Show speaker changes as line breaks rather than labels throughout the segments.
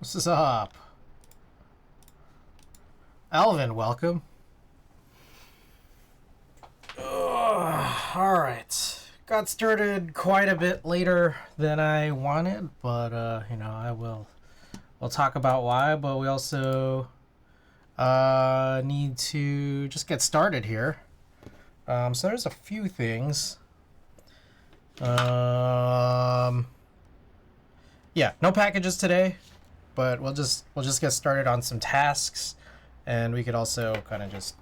What's up? Alvin, welcome. Alright. Got started quite a bit later than I wanted, but, we'll talk about why, but we also need to just get started here. So there's a few things. Yeah, no packages today, but we'll just get started on some tasks, and we could also kind of just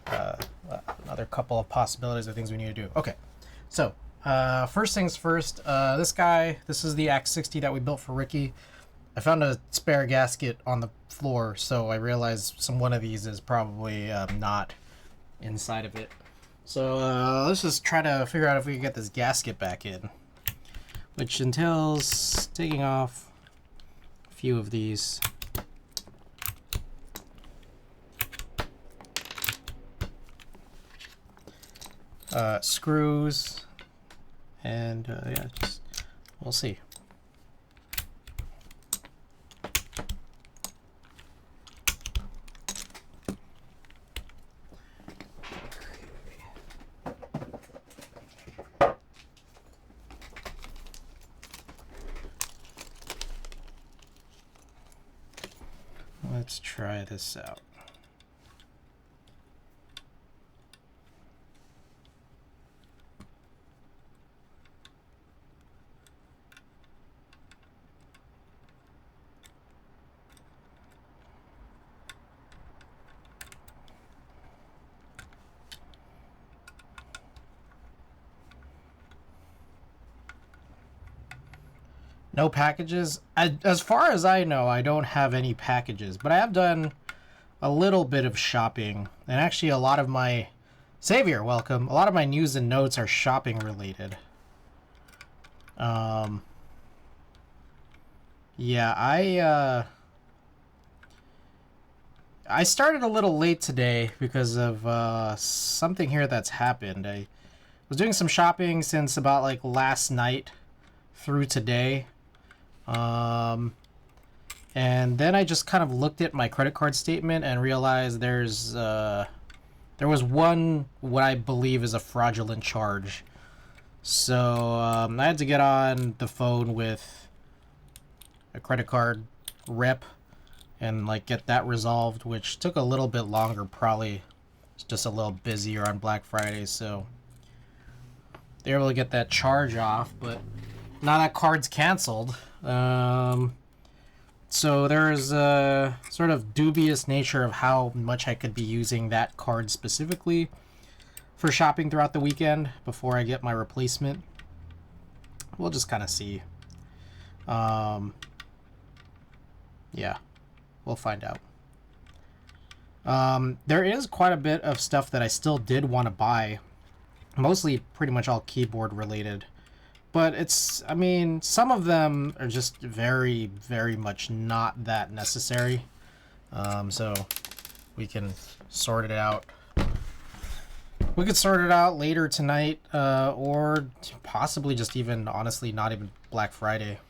another couple of possibilities of things we need to do. Okay, so first things first. This is the Act 60 that we built for Ricky. I found a spare gasket on the floor, so I realized one of these is probably not inside of it. So let's just try to figure out if we can get this gasket back in, which entails taking off a few of these. Screws, and yeah, just we'll see. Let's try this out. No packages. As far as I know, I don't have any packages, but I have done a little bit of shopping, and actually a lot of my Savior, welcome. A lot of my news and notes are shopping related. Yeah, I started a little late today because of something here that's happened. I was doing some shopping since about like last night through today. And then I just kind of looked at my credit card statement and realized there was one what I believe is a fraudulent charge. So I had to get on the phone with a credit card rep and like get that resolved, which took a little bit longer. Probably it's just a little busier on Black Friday, so they're able to get that charge off, but now that card's canceled. So there's a sort of dubious nature of how much I could be using that card specifically for shopping throughout the weekend before I get my replacement. We'll just kind of see. Yeah, we'll find out. There is quite a bit of stuff that I still did want to buy, mostly pretty much all keyboard related. But it's, I mean, some of them are just very, very much not that necessary. So we can sort it out. We could sort it out later tonight, or possibly just even, honestly, not even Black Friday.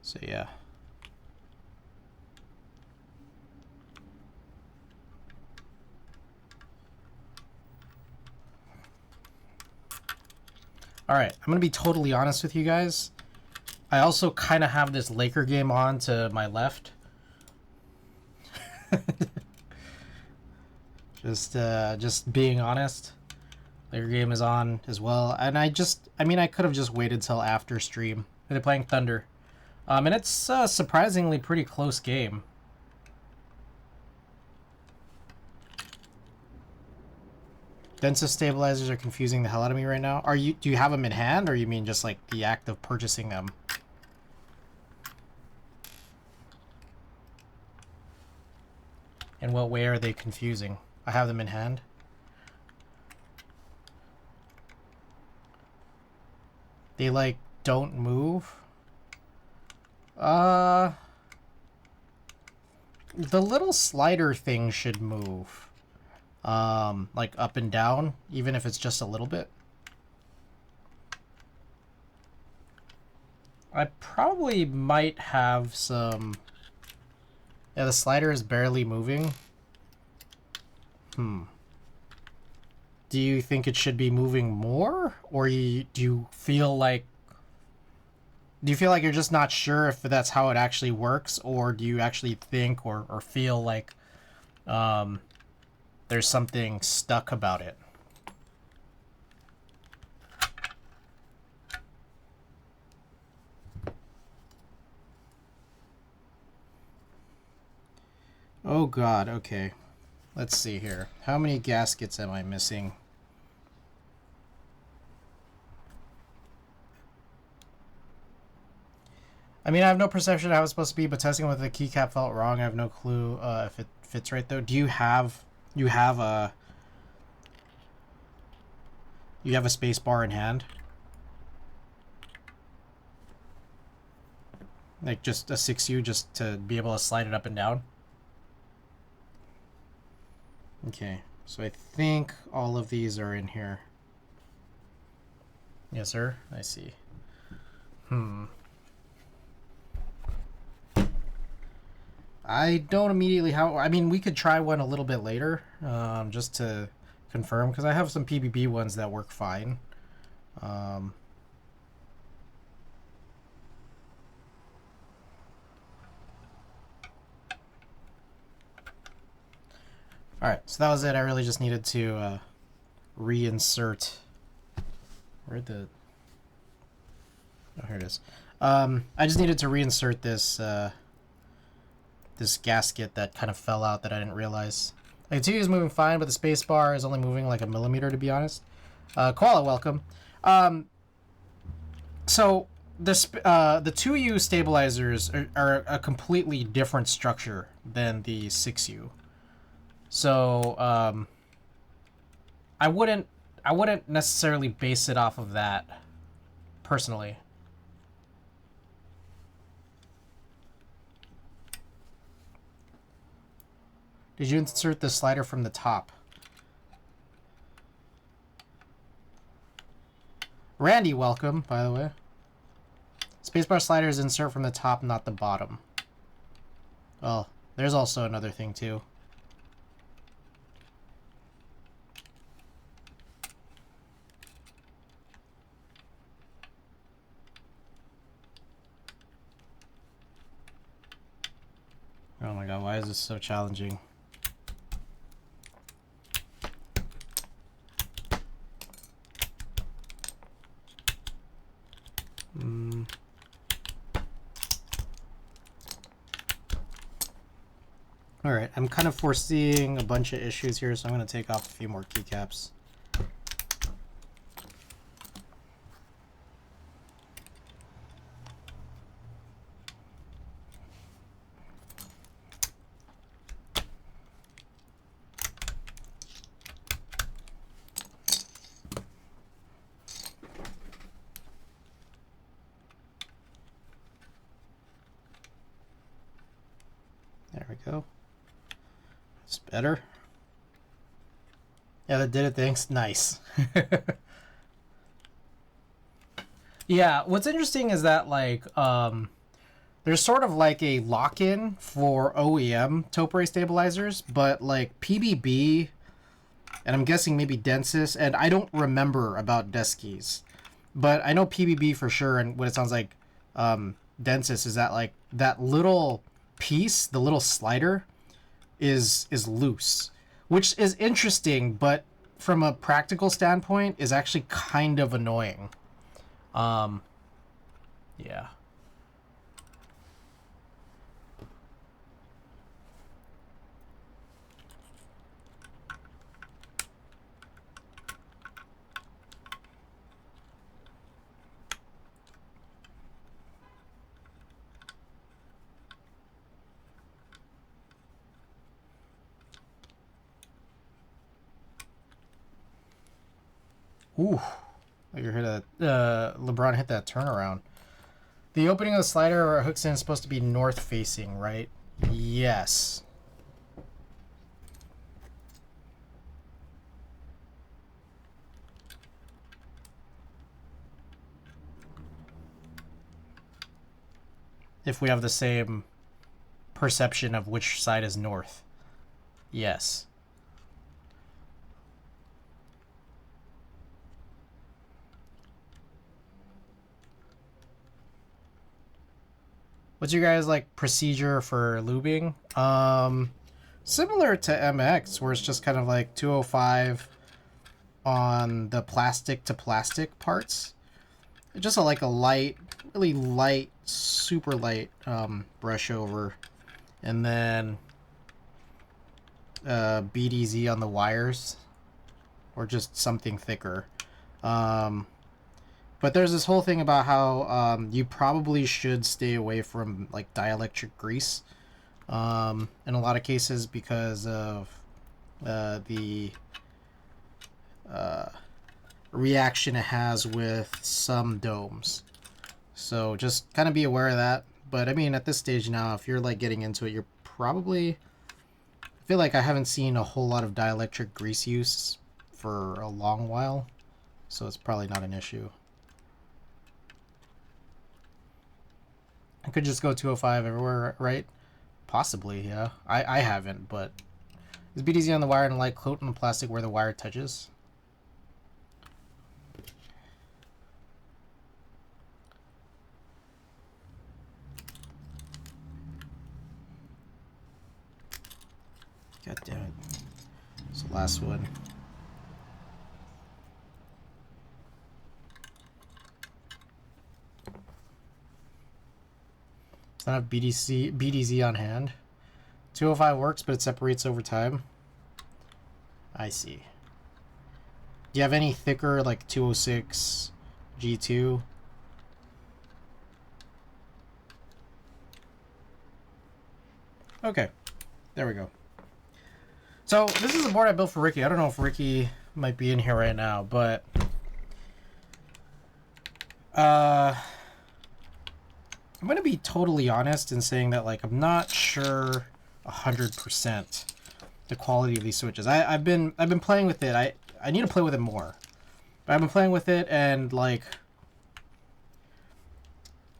So yeah. Alright, I'm going to be totally honest with you guys. I also kind of have this Laker game on to my left. Just being honest. Laker game is on as well. And I could have just waited till after stream. They're playing Thunder. And it's a surprisingly pretty close game. Densa stabilizers are confusing the hell out of me right now. Do you have them in hand, or you mean just like the act of purchasing them? In what way are they confusing? I have them in hand. They like don't move. The little slider thing should move. Like up and down, even if it's just a little bit. I probably might have some... Yeah, the slider is barely moving. Do you think it should be moving more? Or do you feel like... Do you feel like you're just not sure if that's how it actually works? Or do you actually think or feel like there's something stuck about it? Oh god, okay. Let's see here. How many gaskets am I missing? I mean, I have no perception of how it's supposed to be, but testing with the keycap felt wrong. I have no clue if it fits right though. Do you have a space bar in hand? Like just a 6U just to be able to slide it up and down? Okay, so I think all of these are in here. Yes, sir. I see. I don't immediately have... I mean, we could try one a little bit later, just to confirm, because I have some PBB ones that work fine. Alright, so that was it. I really just needed to reinsert... Where'd the... Oh, here it is. I just needed to reinsert this this gasket that kind of fell out that I didn't realize. Like, the 2U is moving fine, but the space bar is only moving like a millimeter, to be honest. Koala, welcome. So the 2U stabilizers are a completely different structure than the 6U. So I wouldn't necessarily base it off of that personally. Did you insert the slider from the top? Randy, welcome, by the way. Spacebar sliders insert from the top, not the bottom. Well, there's also another thing, too. Oh my god, why is this so challenging? Alright, I'm kind of foreseeing a bunch of issues here, so I'm going to take off a few more keycaps. There we go. It's better. Yeah, that did it, thanks. Nice. Yeah, what's interesting is that, like, there's sort of like a lock-in for OEM Tope stabilizers, but like PBB, and I'm guessing maybe Densys, and I don't remember about Deskies, but I know PBB for sure, and what it sounds like Densys is that, like, that little piece, the little slider, is loose, which is interesting, but from a practical standpoint is actually kind of annoying. Yeah. Ooh, you heard that LeBron hit that turnaround. The opening of the slider where it hooks in is supposed to be north facing, right? Yes. if we have the same perception of which side is north. Yes. What's your guys' like procedure for lubing? Similar to MX, where it's just kind of like 205 on the plastic to plastic parts. Just like a light, really light, super light brush over, and then BDZ on the wires, or just something thicker. But there's this whole thing about how you probably should stay away from like dielectric grease in a lot of cases because of the reaction it has with some domes. So just kind of be aware of that. But I mean, at this stage now, if you're like getting into it, you're probably... I feel like I haven't seen a whole lot of dielectric grease use for a long while, so it's probably not an issue. I could just go 205 everywhere, right? Possibly, yeah. I haven't, but... Is BDZ on the wire and a light coat on the plastic where the wire touches? God damn it. It's the last one. Does not have BDZ on hand. 205 works, but it separates over time. I see. Do you have any thicker, like 206 G2? Okay. There we go. So, this is a board I built for Ricky. I don't know if Ricky might be in here right now, but... I'm going to be totally honest in saying that, like, I'm not sure 100% the quality of these switches. I've been playing with it. I need to play with it more. But I've been playing with it, and, like...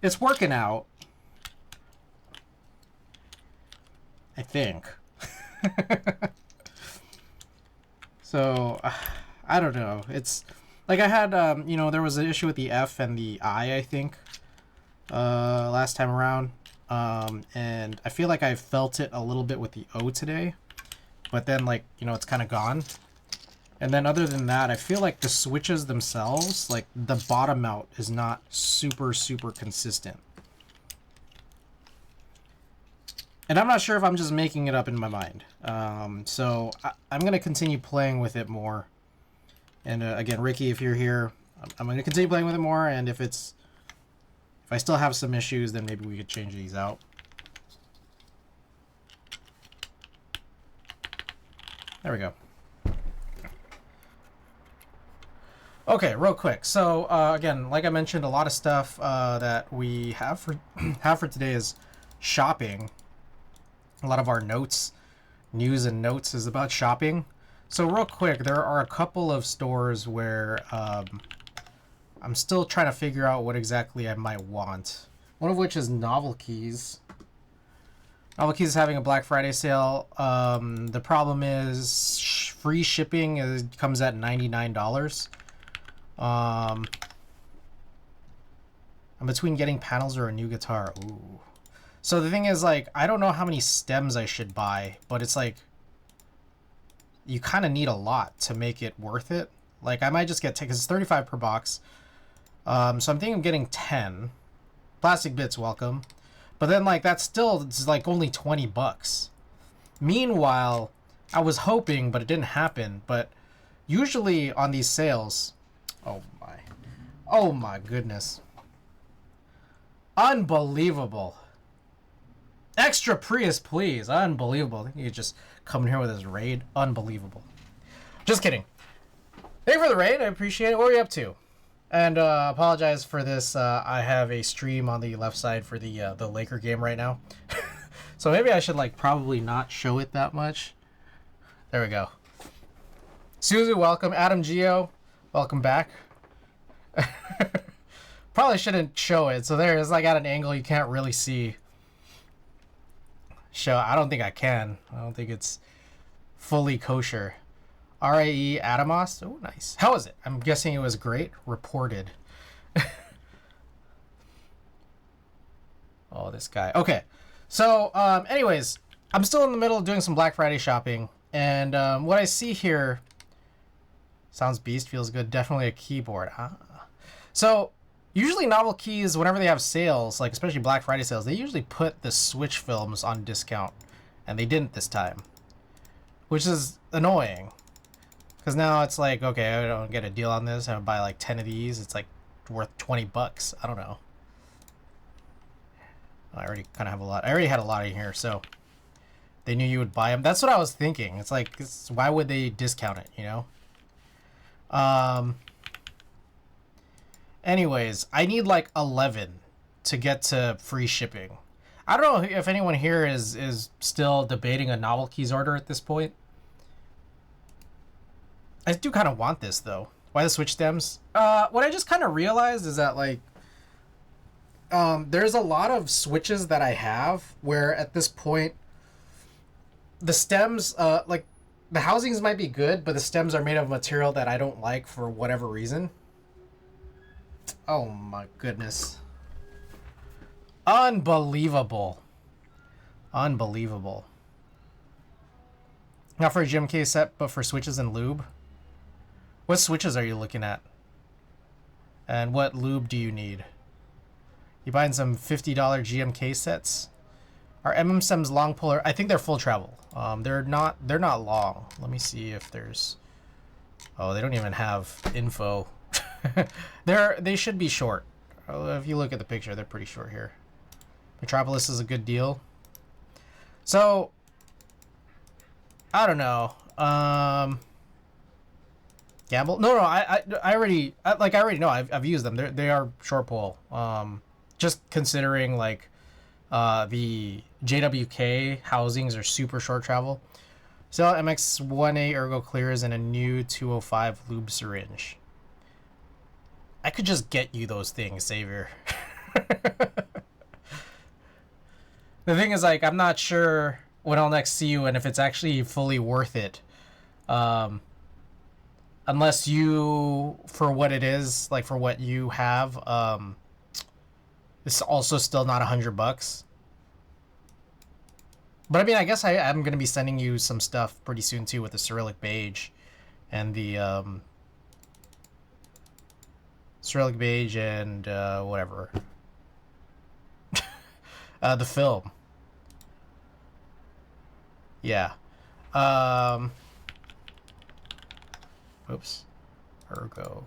It's working out. I think. So, I don't know. It's like I had, you know, there was an issue with the F and the I think, last time around. And I feel like I felt it a little bit with the O today, but then, like, you know, it's kind of gone. And then other than that, I feel like the switches themselves, like the bottom out is not super consistent. And I'm not sure if I'm just making it up in my mind. So I'm going to continue playing with it more. And again, Ricky, if you're here, I'm going to continue playing with it more. And if I still have some issues, then maybe we could change these out. There we go. Okay, real quick. So again, like I mentioned, a lot of stuff that we have for today is shopping. A lot of our news and notes is about shopping. So real quick, there are a couple of stores where I'm still trying to figure out what exactly I might want. One of which is Novel Keys. Novel Keys is having a Black Friday sale. The problem is free shipping comes at $99. I'm between getting panels or a new guitar. Ooh. So the thing is, like, I don't know how many stems I should buy, but it's like, you kind of need a lot to make it worth it. Like, I might just get 10, because it's 35 per box. So I'm thinking of getting 10. Plastic bits, welcome. But then, like, that's still, it's like only 20 bucks. Meanwhile, I was hoping, but it didn't happen. But usually on these sales, oh my goodness. Unbelievable. Extra Prius, please. Unbelievable. You just come in here with this raid. Unbelievable. Just kidding. Thank you for the raid. I appreciate it. What are you up to? And apologize for this. I have a stream on the left side for the Laker game right now. So maybe I should, like, probably not show it that much. There we go. Suzu, welcome. Adam Geo, welcome back. Probably shouldn't show it. So there, it's like at an angle you can't really see. I don't think I can. I don't think it's fully kosher. RAE Atomos. Oh, nice. How was it? I'm guessing it was great. Reported. Oh, this guy. Okay. So, anyways, I'm still in the middle of doing some Black Friday shopping. And what I see here... Sounds beast, feels good. Definitely a keyboard. So, usually Novel Keys, whenever they have sales, like especially Black Friday sales, they usually put the Switch films on discount. And they didn't this time. Which is annoying. Because now it's like, okay, I don't get a deal on this. I buy like 10 of these. It's like worth 20 bucks. I don't know. I already kind of have a lot. I already had a lot in here, so they knew you would buy them. That's what I was thinking. It's like, why would they discount it, you know? Anyways, I need like 11 to get to free shipping. I don't know if anyone here is still debating a Novel Keys order at this point. I do kind of want this, though. Why the Switch stems? What I just kind of realized is that, like, there's a lot of Switches that I have where, at this point, the stems, like, the housings might be good, but the stems are made of material that I don't like for whatever reason. Oh, my goodness. Unbelievable. Unbelievable. Not for a GMK set, but for Switches and lube. What Switches are you looking at? And what lube do you need? You buying some $50 GMK sets? Are stems long polar? I think they're full travel. They're not long. Let me see if there's... Oh, they don't even have info. They should be short. If you look at the picture, they're pretty short here. Metropolis is a good deal. So, I don't know. Gamble? No, I already know. I've used them. They are short pull. Just considering like the JWK housings are super short travel. Sell MX1A ergo clears and a new 205 lube syringe. I could just get you those things, Xavier. The thing is, like, I'm not sure when I'll next see you and if it's actually fully worth it. Unless you, for what it is, like for what you have, it's also still not $100. But I mean, I guess I'm going to be sending you some stuff pretty soon too with the Cyrillic Beige and the Cyrillic Beige and whatever. The film. Yeah. Oops. Ergo.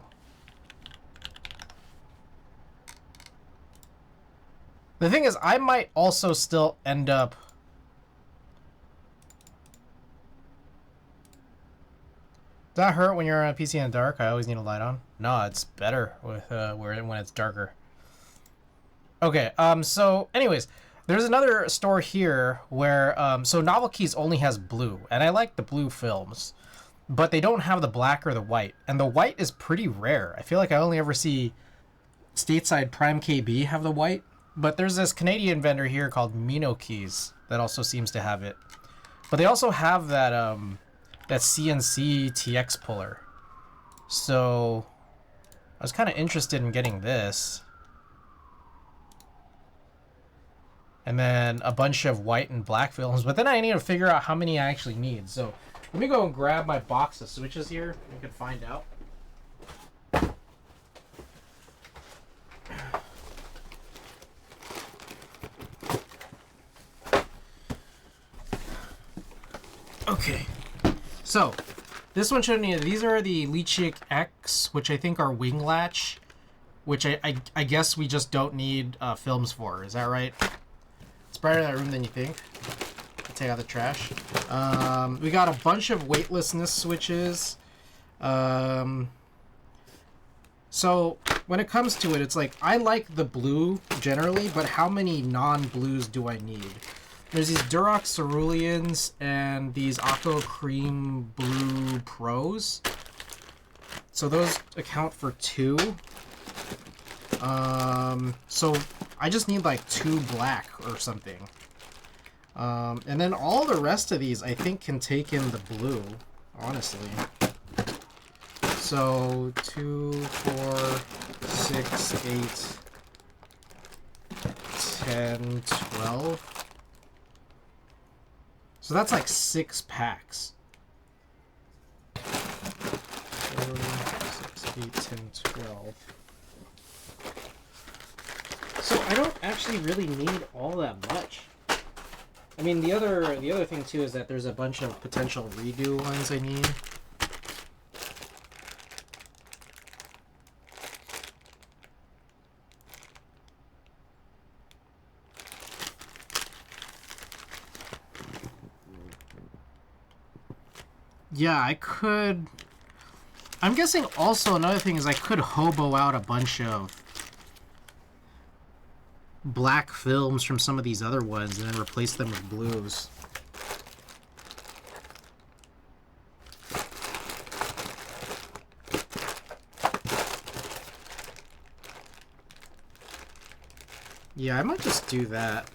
The thing is, I might also still end up... Does that hurt when you're on a PC in the dark? I always need a light on. No, it's better with when it's darker. Okay, so anyways, there's another store here where so Novel Keys only has blue, and I like the blue films, but they don't have the black or the white, and the white is pretty rare. I feel like I only ever see Stateside Prime KB have the white, but there's this Canadian vendor here called Mino Keys that also seems to have it, but they also have that that CNC TX puller. So I was kind of interested in getting this. And then a bunch of white and black films. But then I need to figure out how many I actually need. So let me go and grab my box of switches here. We can find out. Okay. So this one shouldn't need. These are the Leechik X, which I think are wing latch, which I guess we just don't need films for. Is that right? It's brighter in that room than you think. Take out the trash. We got a bunch of weightlessness switches. So when it comes to it, it's like I like the blue generally, but how many non-blues do I need? There's these Durox Ceruleans and these Aqua Cream Blue Pros. So those account for 2. So I just need like 2 black or something. And then all the rest of these I think can take in the blue, honestly. So 2, 4, 6, 8, 10, 12. So that's like 6 packs. 4, 6, 8, 10, 12. So I don't actually really need all that much. I mean, the other thing too is that there's a bunch of potential redo ones I need. Yeah, I could... I'm guessing also another thing is I could hobo out a bunch of black films from some of these other ones and then replace them with blues. Yeah, I might just do that.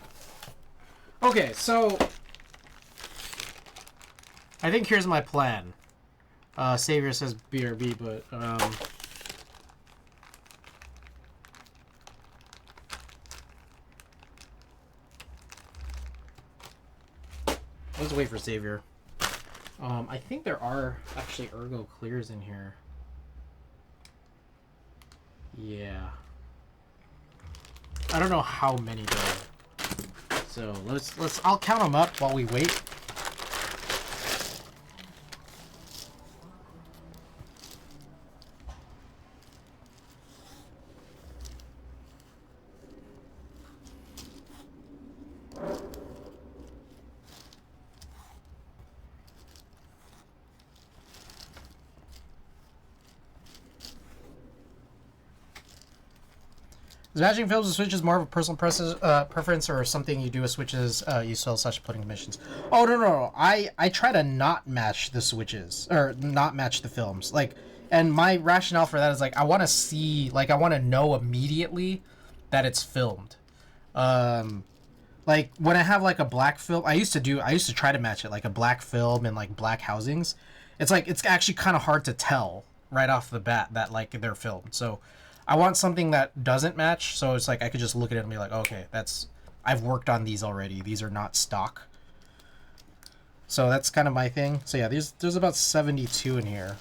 Okay, so I think here's my plan. Savior says BRB, but let's wait for Savior. I think there are actually Ergo clears in here. Yeah. I don't know how many though. So I'll count them up while we wait. Is matching films and switches more of a personal preference or something you do with switches you sell such putting missions? Oh, no. I try to not match the switches, or not match the films. Like, and my rationale for that is, like, I want to see, like, I want to know immediately that it's filmed. Like, when I have, like, a black film, I used to try to match it, like, a black film and, like, black housings. It's, like, it's actually kind of hard to tell right off the bat that, like, they're filmed. So I want something that doesn't match, so it's like I could just look at it and be like, okay, I've worked on these already. These are not stock. So that's kind of my thing. So yeah, there's about 72 in here.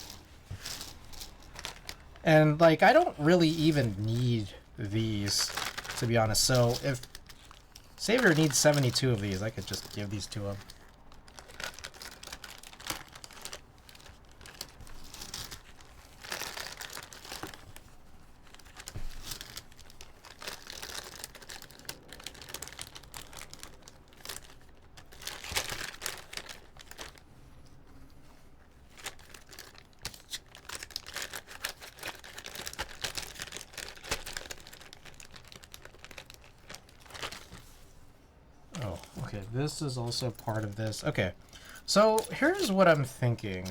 And like I don't really even need these, to be honest. So if Savior needs 72 of these, I could just give these to him. Okay, this is also part of this. Okay, so here's what I'm thinking.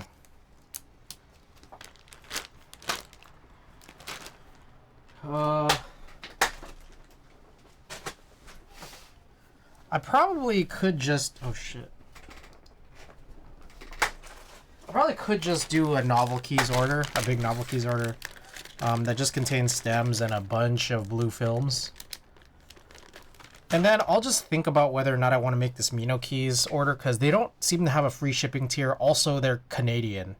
I probably could just... Oh, shit. I probably could just do a novel keys order, a big novel keys order, that just contains stems and a bunch of blue films. And then I'll just think about whether or not I want to make this Mino Keys order, because they don't seem to have a free shipping tier. Also, they're Canadian.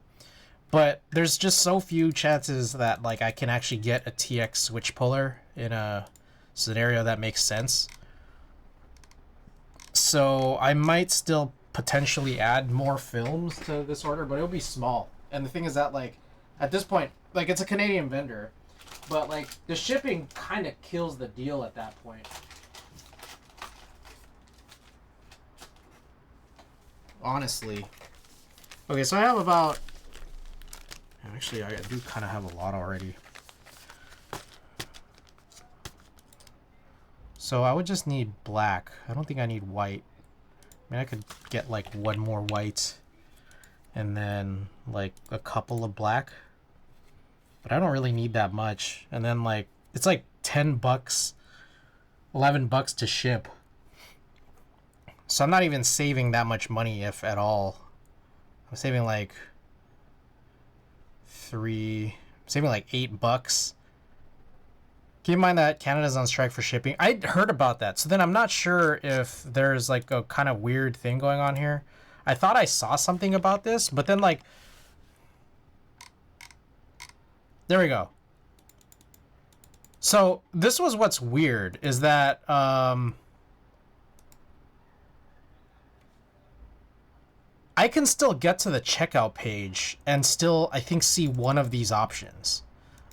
But there's just so few chances that like I can actually get a TX switch puller in a scenario that makes sense. So I might still potentially add more films to this order, but it'll be small. And the thing is that like at this point, like it's a Canadian vendor, but like the shipping kind of kills the deal at that point. Honestly. Okay, so I have about... Actually, I do kind of have a lot already. So I would just need black. I don't think I need white. I mean, I could get like one more white and then like a couple of black. But I don't really need that much. And then like, it's like $10, $11 to ship. So I'm not even saving that much money, if at all. I'm saving like $8. Keep in mind that Canada's on strike for shipping. I heard about that. So then I'm not sure if there's like a kind of weird thing going on here. I thought I saw something about this, but then like, there we go. So this was what's weird, is that I can still get to the checkout page and still, I think, see one of these options.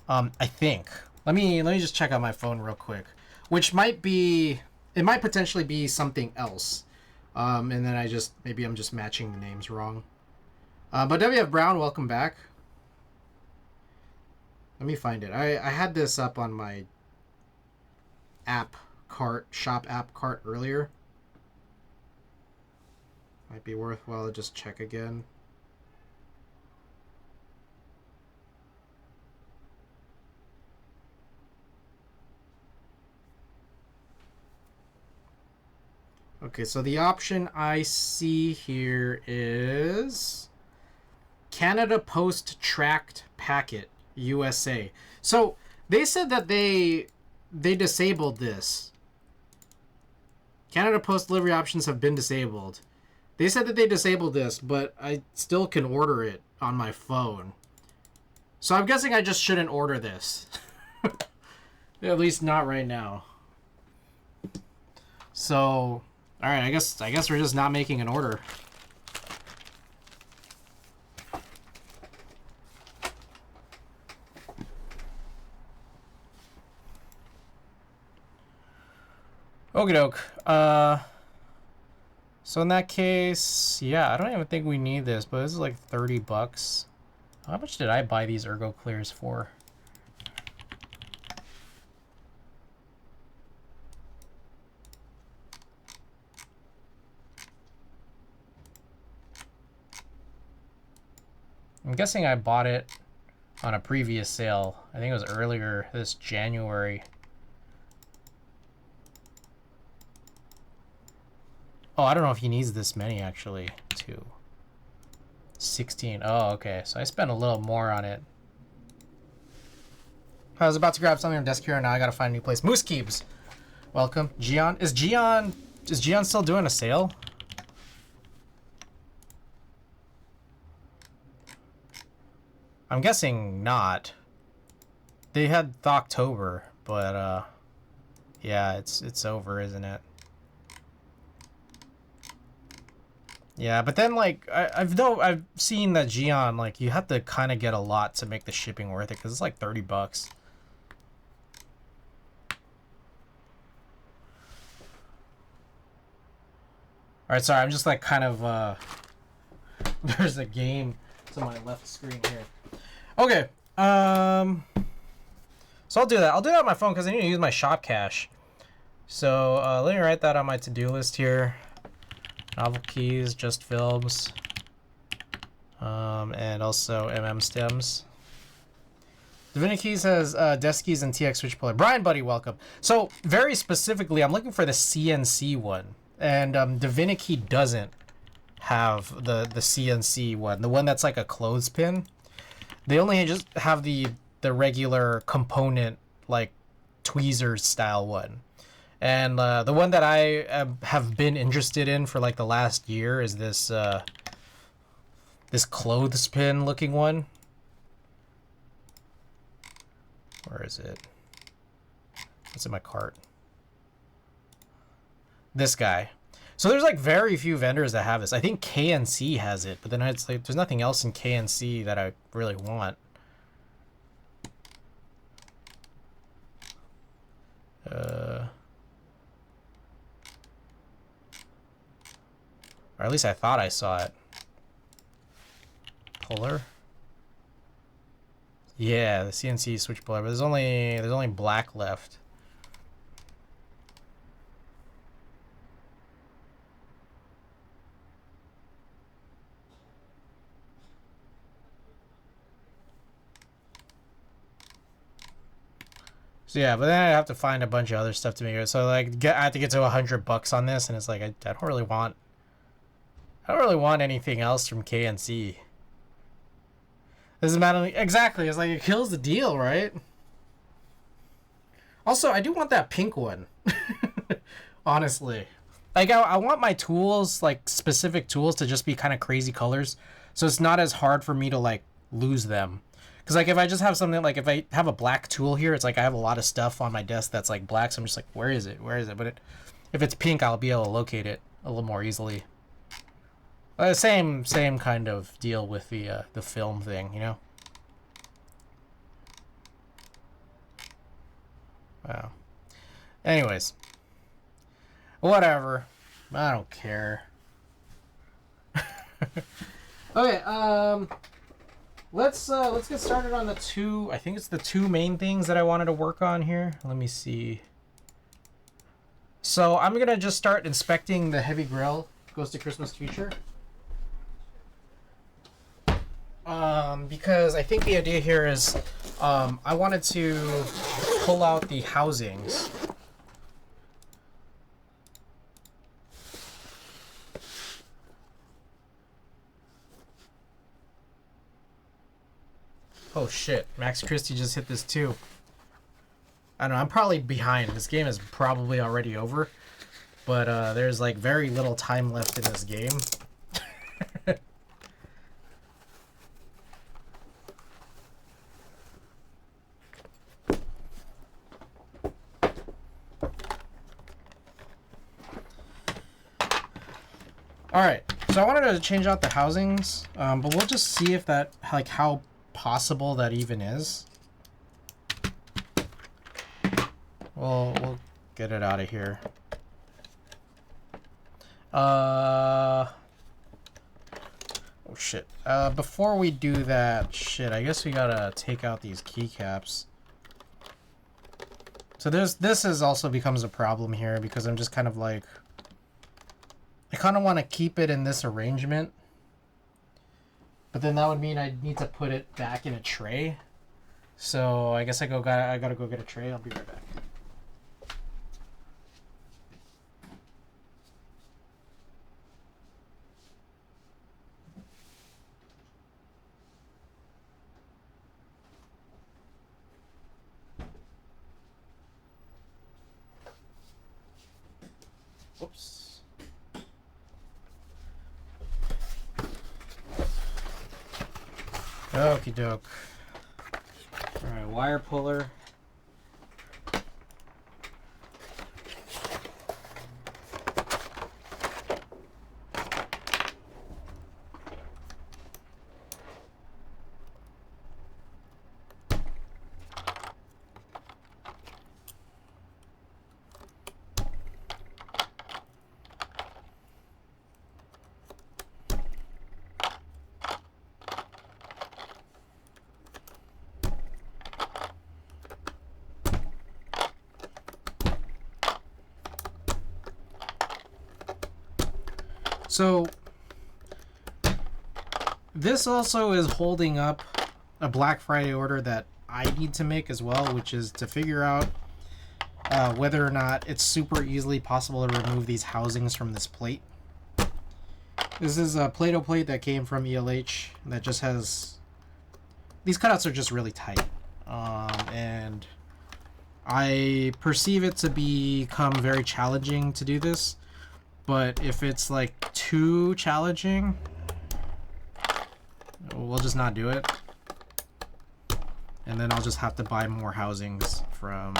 I think. Let me just check out my phone real quick, which might be, it might potentially be something else. And then maybe I'm just matching the names wrong. But WF Brown, welcome back. Let me find it. I had this up on my shop app cart earlier. Might be worthwhile to just check again. Okay, so the option I see here is Canada Post Tracked Packet USA. So they said that they disabled this. Canada Post delivery options have been disabled. They said that they disabled this, but I still can order it on my phone. So I'm guessing I just shouldn't order this. At least not right now. So, alright, I guess we're just not making an order. Okie doke. So in that case, yeah, I don't even think we need this, but this is like $30. How much did I buy these Ergo Clears for? I'm guessing I bought it on a previous sale. I think it was earlier this January. Oh, I don't know if he needs this many, actually. 2. 16. Oh, okay. So I spent a little more on it. I was about to grab something from Desk Hero. Now I gotta find a new place. Moose Keeps. Welcome. Gian. Is Gian still doing a sale? I'm guessing not. They had Thoctober, but yeah, it's over, isn't it? Yeah, but then like I've seen that Gian, like, you have to kind of get a lot to make the shipping worth it, because it's like $30. Alright, sorry, I'm just like kind of there's a game to my left screen here. Okay, so I'll do that. I'll do that on my phone because I need to use my shop cache. So let me write that on my to-do list here. Novel keys, just films, and also stems. Divinity has desk keys and TX switch puller. Brian, buddy, welcome. So very specifically, I'm looking for the CNC one, and Divinity doesn't have the CNC one, the one that's like a clothespin. They only just have the regular component, like tweezers style one. And the one that I have been interested in for like the last year is this this clothespin looking one. Where is it? It's in my cart. This guy. So there's like very few vendors that have this. I think KNC has it, but then it's like there's nothing else in KNC that I really want. Or at least I thought I saw it. Puller. Yeah, the CNC switch puller, but there's only black left. So So yeah, but then I have to find a bunch of other stuff to make it. So like, I have to get to $100 on this, and it's like I don't really want anything else from KNC. Doesn't matter. Exactly. It's like it kills the deal, right? Also, I do want that pink one. Honestly. Like, I want my tools, like, specific tools to just be kind of crazy colors. So it's not as hard for me to, like, lose them. Because, like, if I just have something, like, if I have a black tool here, it's like I have a lot of stuff on my desk that's, like, black. So I'm just like, where is it? Where is it? But if it's pink, I'll be able to locate it a little more easily. Same kind of deal with the film thing, you know? Wow. Anyways. Whatever. I don't care. Okay, let's get started on the two, I think it's the two main things that I wanted to work on here. Let me see. So I'm gonna just start inspecting the heavy grill Ghost of Christmas Future. Because I think the idea here is, I wanted to pull out the housings. Oh shit, Max Christie just hit this too. I don't know, I'm probably behind. This game is probably already over. But there's like very little time left in this game. Alright, so I wanted to change out the housings, but we'll just see if that, like, how possible that even is. We'll get it out of here. Oh shit. Before we do that, shit, I guess we gotta take out these keycaps. So this is also becomes a problem here because I'm just kind of like, I kind of want to keep it in this arrangement, but then that would mean I need to put it back in a tray. So I guess I gotta go get a tray. I'll be right back. Whoops. Okie doke. Alright, wire puller. So this also is holding up a Black Friday order that I need to make as well, which is to figure out whether or not it's super easily possible to remove these housings from this plate. This is a Play-Doh plate that came from ELH that just has... These cutouts are just really tight. And I perceive it to become very challenging to do this. But if it's like too challenging, we'll just not do it. And then I'll just have to buy more housings from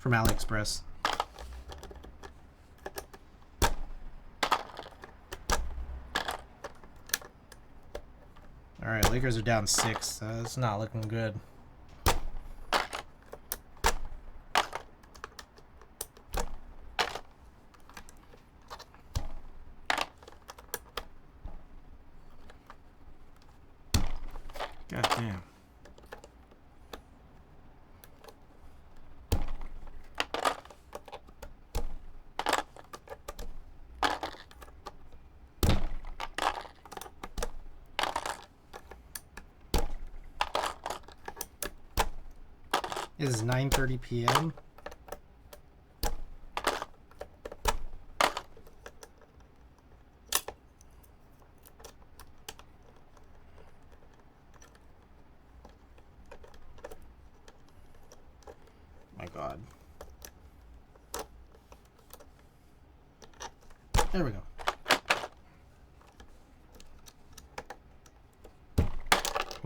AliExpress. Alright, Lakers are down 6. That's not looking good. God damn. It is 9:30 p.m. My God. There we go.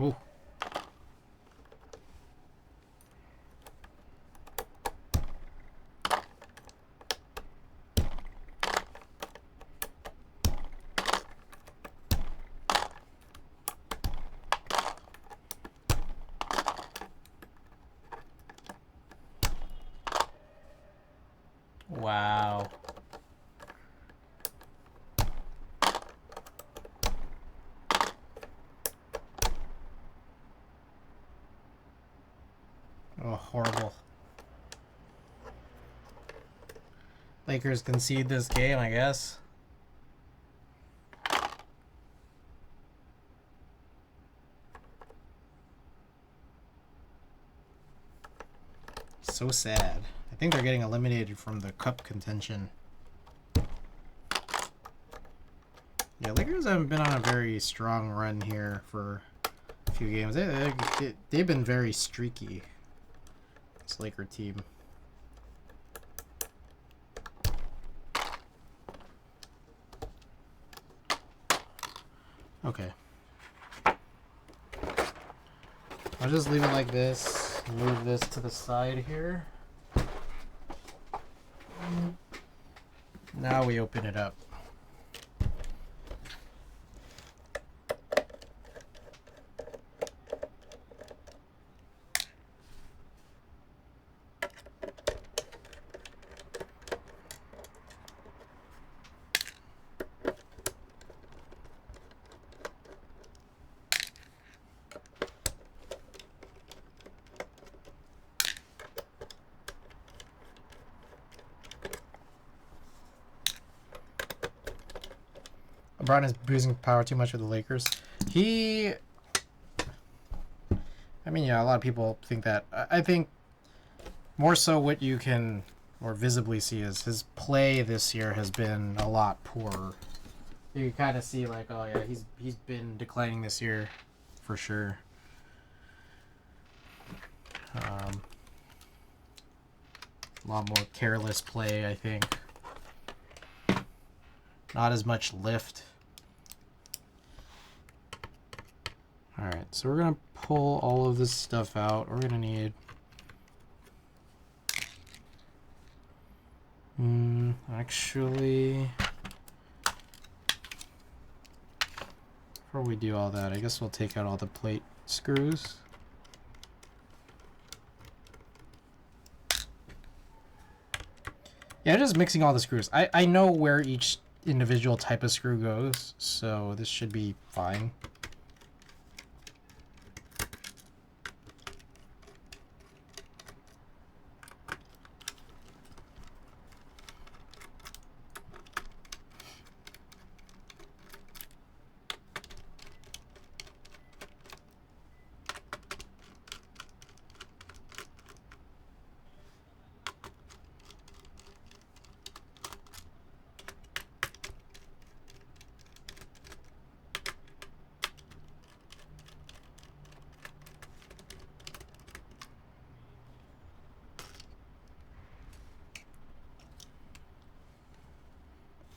Ooh. Wow. Oh, horrible. Lakers concede this game, I guess. So sad. I think they're getting eliminated from the cup contention. Yeah, Lakers haven't been on a very strong run here for a few games. They've been very streaky, this Laker team. Okay. I'll just leave it like this. Move this to the side here. Now we open it up. LeBron is boozing power too much with the Lakers. I mean, yeah, a lot of people think that. I think more so what you can more visibly see is his play this year has been a lot poorer. You can kind of see like, oh yeah, he's been declining this year for sure. A lot more careless play, I think. Not as much lift. Alright, so we're going to pull all of this stuff out. We're going to need... actually... Before we do all that, I guess we'll take out all the plate screws. Yeah, just mixing all the screws. I know where each individual type of screw goes, so this should be fine.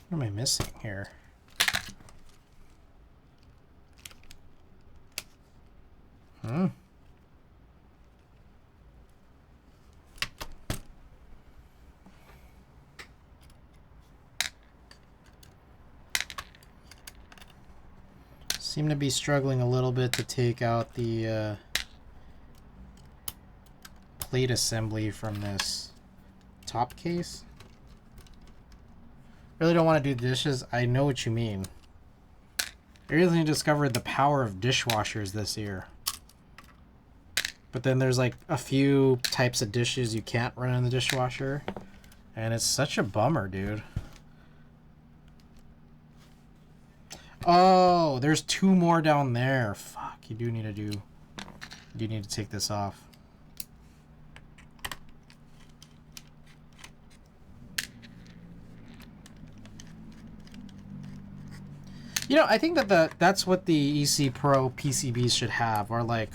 What am I missing here? Seem to be struggling a little bit to take out the plate assembly from this top case. Really don't want to do dishes. I know what you mean. I recently discovered the power of dishwashers this year. But then there's like a few types of dishes you can't run in the dishwasher. And it's such a bummer, dude. Oh, there's two more down there. Fuck, you do need to take this off. You know, I think that that's what the EC Pro PCBs should have, are like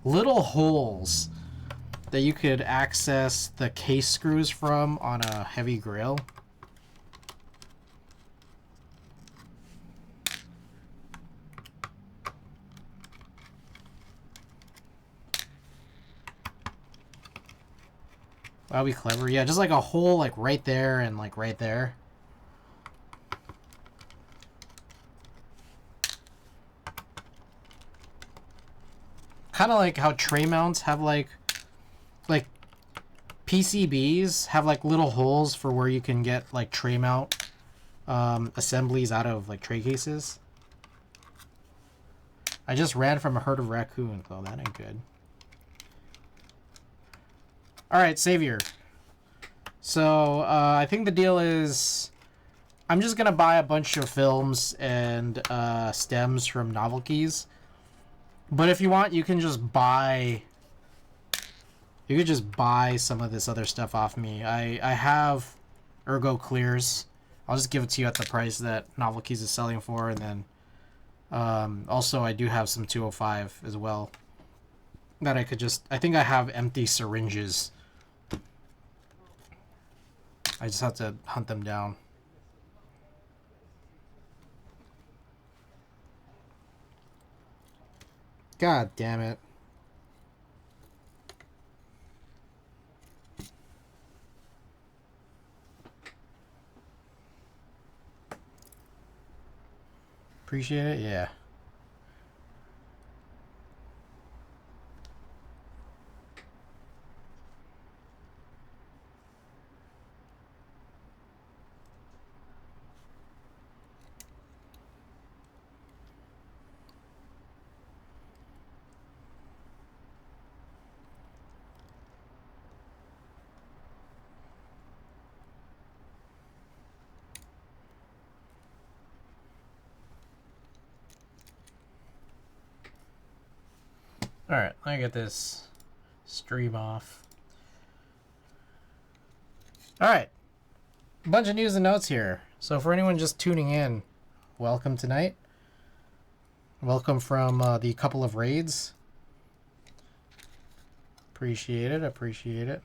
little holes that you could access the case screws from on a heavy grill. That'd be clever. Yeah, just like a hole like right there and like right there. Kind of like how tray mounts have like PCBs have like little holes for where you can get like tray mount assemblies out of like tray cases. I just ran from a herd of raccoons, though. That ain't good. Alright, Savior. So, I think the deal is I'm just going to buy a bunch of films and stems from Novel Keys. But if you want, you can just buy... You could just buy some of this other stuff off me. I have Ergo Clears. I'll just give it to you at the price that Novel Keys is selling for, and then... also, I do have some 205 as well. That I could just... I think I have empty syringes. I just have to hunt them down. God damn it. Appreciate it? Yeah. Alright, let me get this stream off. Alright, a bunch of news and notes here. So for anyone just tuning in, welcome tonight. Welcome from the couple of raids. Appreciate it, appreciate it.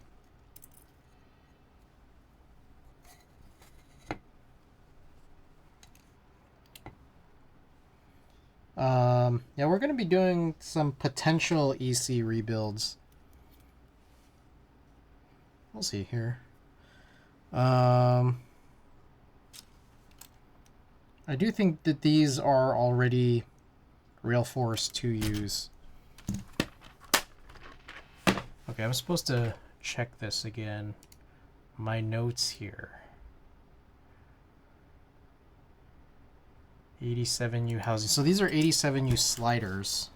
Yeah, we're going to be doing some potential EC rebuilds. We'll see here. I do think that these are already real force to use. Okay, I'm supposed to check this again. My notes here. 87U housing. So these are 87U sliders.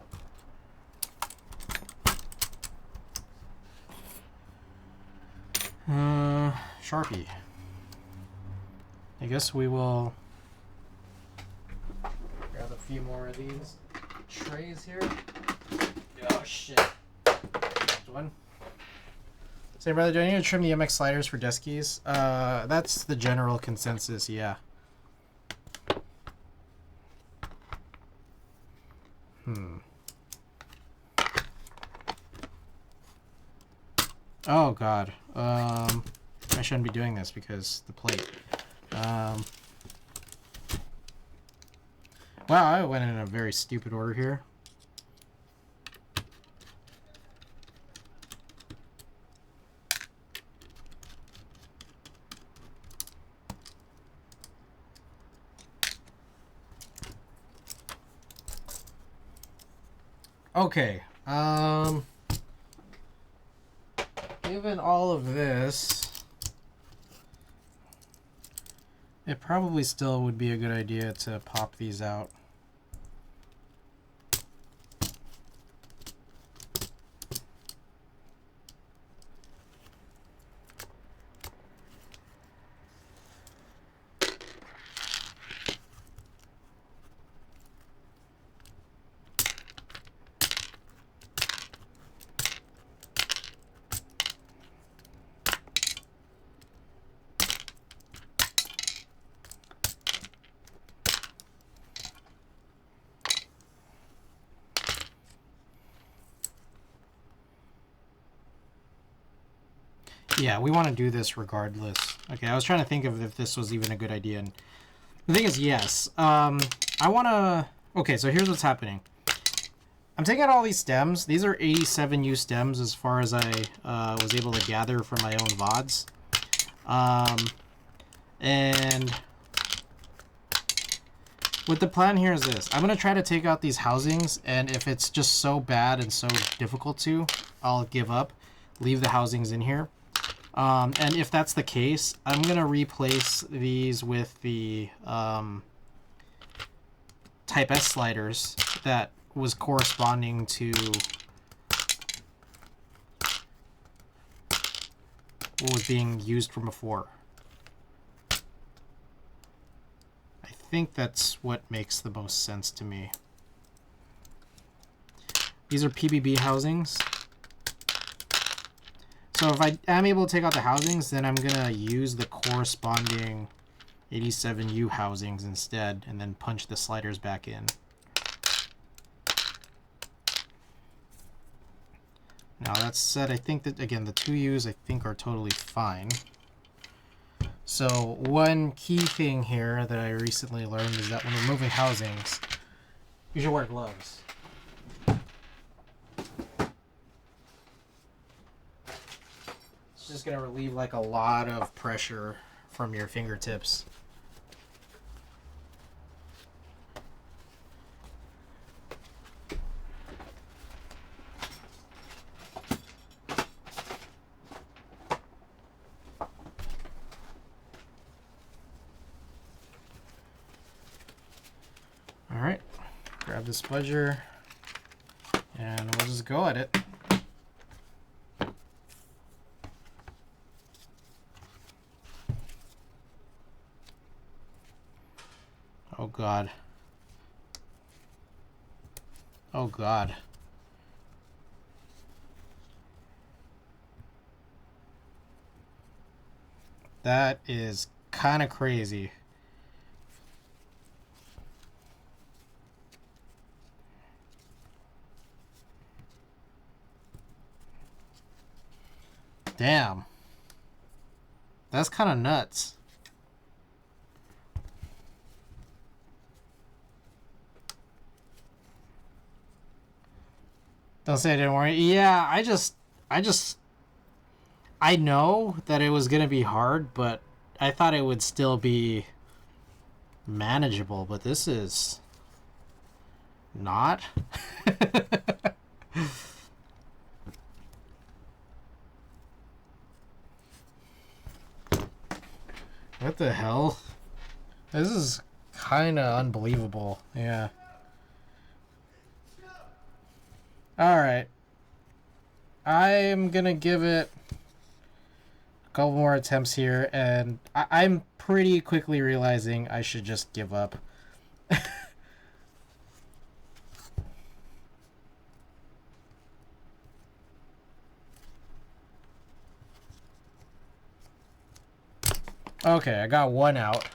Sharpie. I guess we will grab a few more of these trays here. Oh shit. One. Say, brother, do I need to trim the MX sliders for desk keys? That's the general consensus, yeah. Oh god. I shouldn't be doing this because the plate. Wow, I went in a very stupid order here. Okay. Given all of this, it probably still would be a good idea to pop these out. Yeah, we want to do this regardless. Okay, I was trying to think of if this was even a good idea. And the thing is, yes. I want to... Okay, so here's what's happening. I'm taking out all these stems. These are 87U stems as far as I was able to gather from my own VODs. And what the plan here is this. I'm going to try to take out these housings, and if it's just so bad and so difficult to, I'll give up. Leave the housings in here. And if that's the case, I'm going to replace these with the Type S sliders that was corresponding to what was being used from before. I think that's what makes the most sense to me. These are PBB housings. So if I am able to take out the housings, then I'm going to use the corresponding 87U housings instead, and then punch the sliders back in. Now that said, I think that, again, the 2Us I think are totally fine. So one key thing here that I recently learned is that when removing housings, you should wear gloves. It's just going to relieve like a lot of pressure from your fingertips. Alright, grab this spudger and we'll just go at it. Oh God. Oh God. That is kind of crazy. Damn. That's kind of nuts. Don't say I didn't worry. Yeah, I know that it was gonna be hard, but I thought it would still be manageable, but this is not. What the hell? This is kind of unbelievable. Yeah. Alright. I'm gonna give it a couple more attempts here, and I'm pretty quickly realizing I should just give up. Okay, I got one out.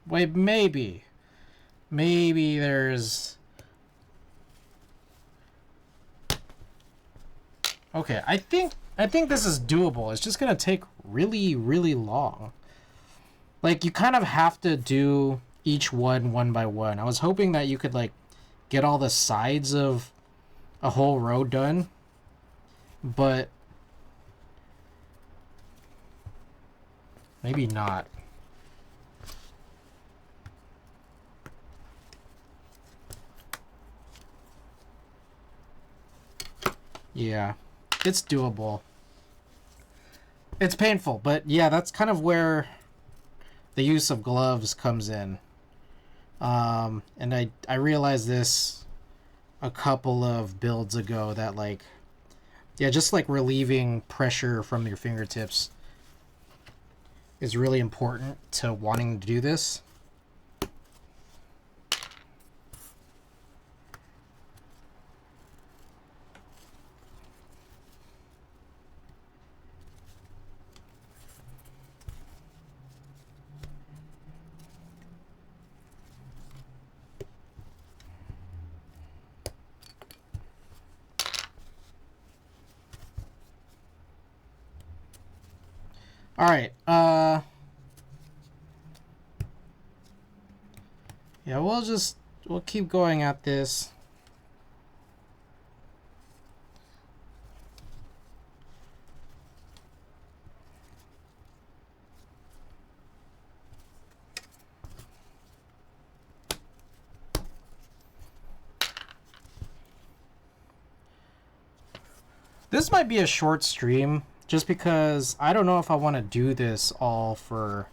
Wait, maybe. Maybe there's... Okay, I think this is doable. It's just gonna take really, really long. Like, you kind of have to do each one by one. I was hoping that you could, like, get all the sides of a whole row done, but maybe not. Yeah, it's doable. It's painful, but yeah, that's kind of where the use of gloves comes in. And I realized this a couple of builds ago that, like, yeah, just like relieving pressure from your fingertips is really important to wanting to do this. Alright, yeah, we'll keep going at this. This might be a short stream, just because I don't know if I want to do this all for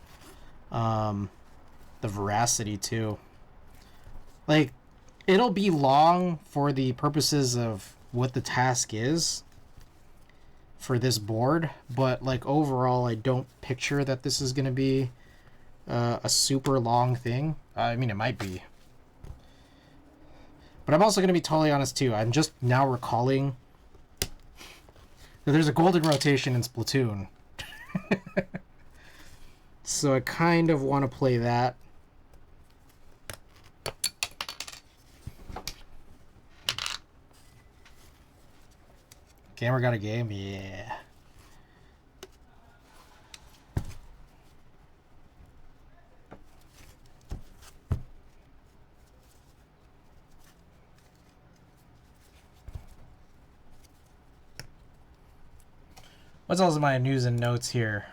the veracity too. Like, it'll be long for the purposes of what the task is for this board, but like overall I don't picture that this is going to be a super long thing. I mean, it might be. But I'm also going to be totally honest too. I'm just now recalling that there's a golden rotation in Splatoon. So I kind of want to play that. Gamer got a game? Yeah. What's else in my news and notes here?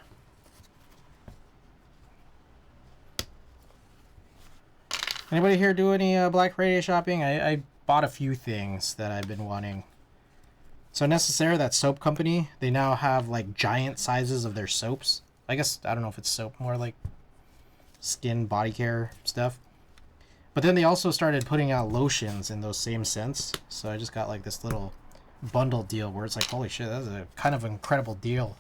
Anybody here do any Black Friday shopping? I bought a few things that I've been wanting. So Necessaire, that soap company, they now have like giant sizes of their soaps. I guess, I don't know if it's soap, more like skin, body care stuff. But then they also started putting out lotions in those same scents. So I just got like this little bundle deal where it's like, holy shit, that's a kind of incredible deal.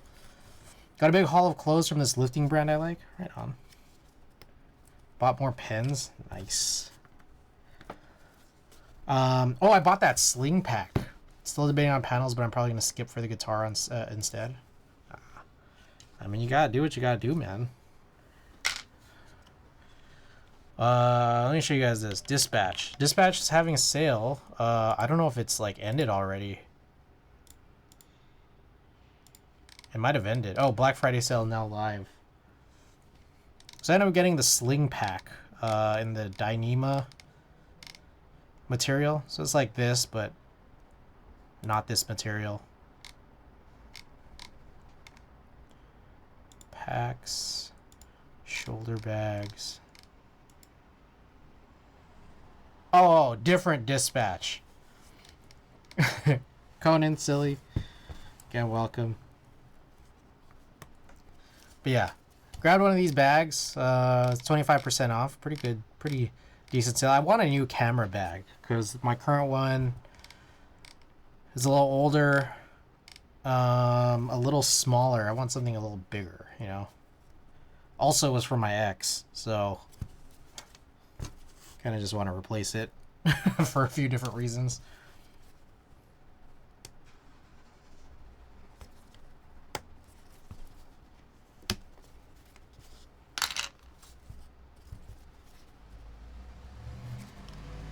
Got a big haul of clothes from this lifting brand I like. Right on. Bought more pens. Nice. Oh, I bought that sling pack. Still debating on panels, but I'm probably going to skip for the guitar instead. I mean, you got to do what you got to do, man. Let me show you guys this. Dispatch. Dispatch is having a sale. I don't know if it's like ended already. It might have ended. Oh, Black Friday sale now live. So I ended up getting the sling pack in the Dyneema material. So it's like this, but not this material. Packs, shoulder bags. Oh, different dispatch. Conan, silly. Again, welcome. But yeah, grabbed one of these bags. It's 25% off. Pretty good, pretty decent sale. I want a new camera bag because my current one is a little older, a little smaller. I want something a little bigger, you know. Also was for my ex, so kind of just want to replace it for a few different reasons.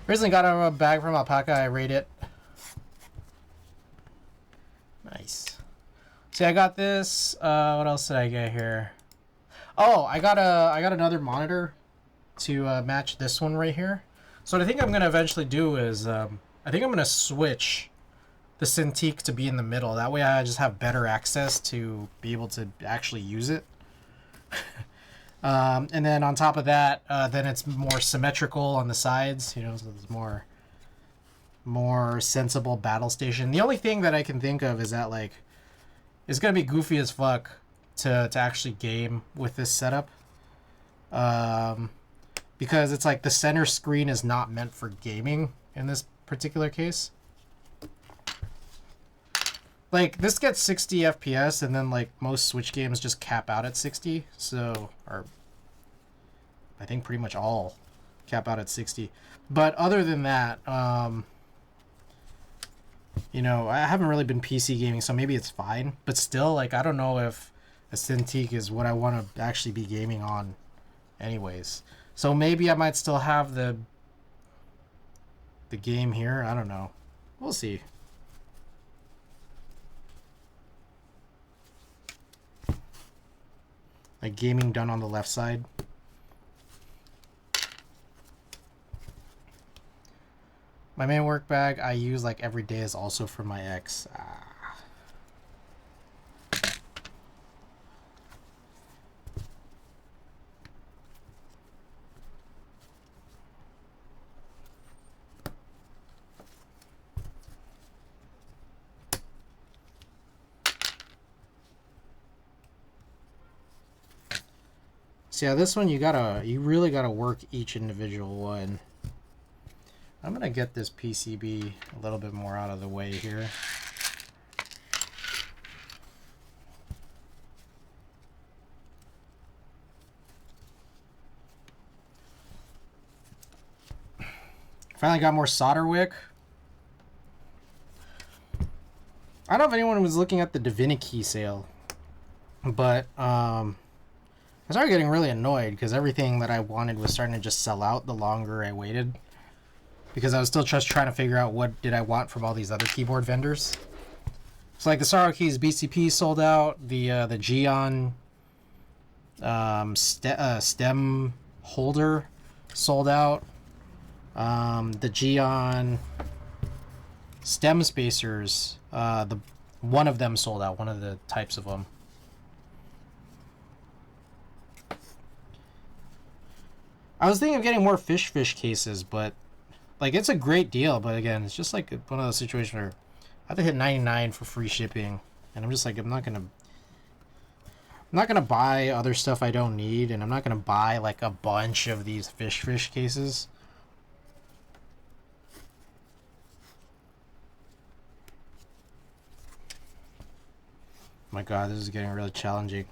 Recently got a bag from Alpaca. I rate it. Nice. See, I got this. What else did I get here? Oh, I got another monitor to match this one right here. So what I think I'm gonna eventually do is I think I'm gonna switch the Cintiq to be in the middle. That way I just have better access to be able to actually use it. And then on top of that, then it's more symmetrical on the sides, you know, so it's more sensible battle station. The only thing that I can think of is that like it's gonna be goofy as fuck to actually game with this setup. Because it's like the center screen is not meant for gaming in this particular case. Like, this gets 60 FPS, and then, like, most Switch games just cap out at 60, so, or, I think pretty much all cap out at 60. But other than that, you know, I haven't really been PC gaming, so maybe it's fine. But still, like, I don't know if a Cintiq is what I want to actually be gaming on anyways. So maybe I might still have the game here, I don't know. We'll see. Like gaming done on the left side. My main work bag I use like every day is also for my ex. So yeah, this one you really gotta work each individual one. I'm gonna get this PCB a little bit more out of the way here. Finally got more solder wick. I don't know if anyone was looking at the Divinity sale, but I started getting really annoyed because everything that I wanted was starting to just sell out the longer I waited. Because I was still just trying to figure out what did I want from all these other keyboard vendors. So like the Sorrow Keys BCP sold out, the Geon stem holder sold out, the Geon stem spacers, the one of them sold out, one of the types of them. I was thinking of getting more fish cases, but like it's a great deal, but again, it's just like one of those situations where I have to hit 99 for free shipping, and I'm just like I'm not gonna buy other stuff I don't need, and I'm not gonna buy like a bunch of these fish cases. My God, this is getting really challenging.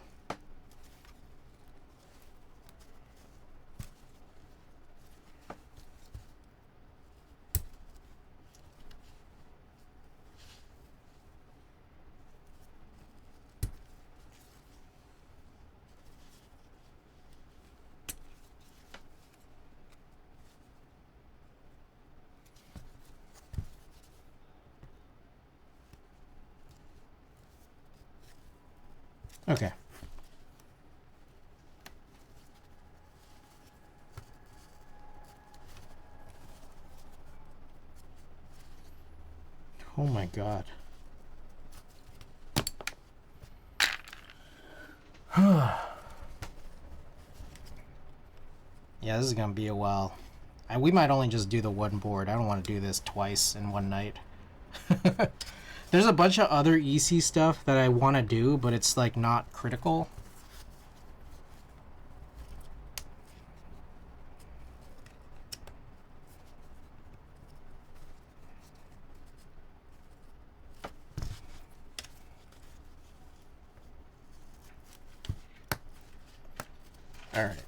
Okay. Oh my God. Yeah, this is gonna be a while. We might only just do the one board. I don't want to do this twice in one night. There's a bunch of other EC stuff that I want to do, but it's like not critical. All right.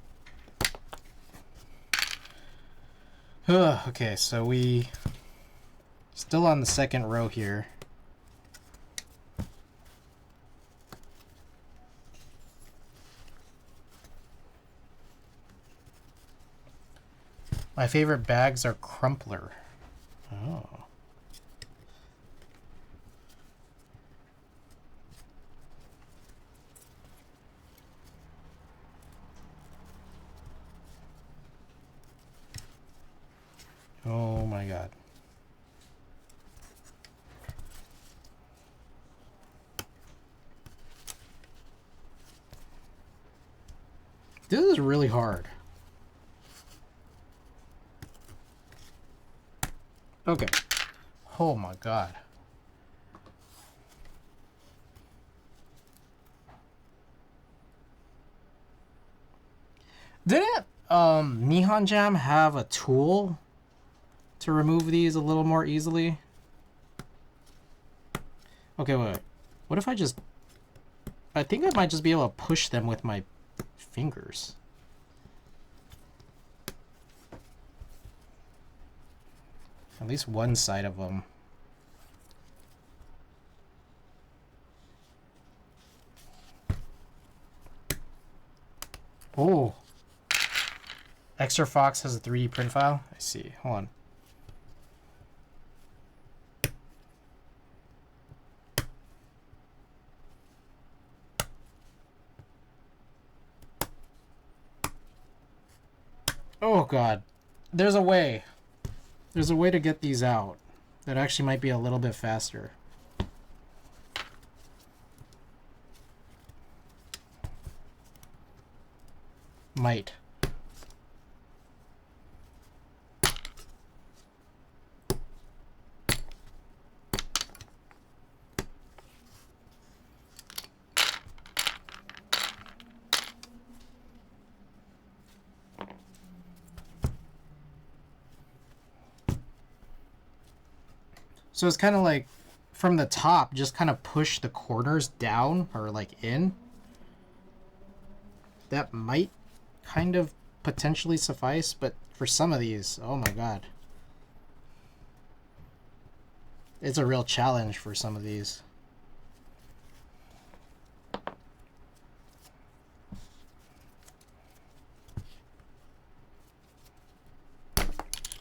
Okay, so we still on the second row here. My favorite bags are Crumpler. Oh. Oh my God. This is really hard. Okay. Oh my God. Didn't Nihon Jam have a tool to remove these a little more easily? Okay, wait. What if I just... I think I might just be able to push them with my fingers. At least one side of them. Oh. Extra Fox has a 3D print file? I see. Hold on. Oh god. There's a way. There's a way to get these out that actually might be a little bit faster. Might. So it's kind of like from the top, just kind of push the corners down or like in. That might kind of potentially suffice, but for some of these, oh my god. It's a real challenge for some of these.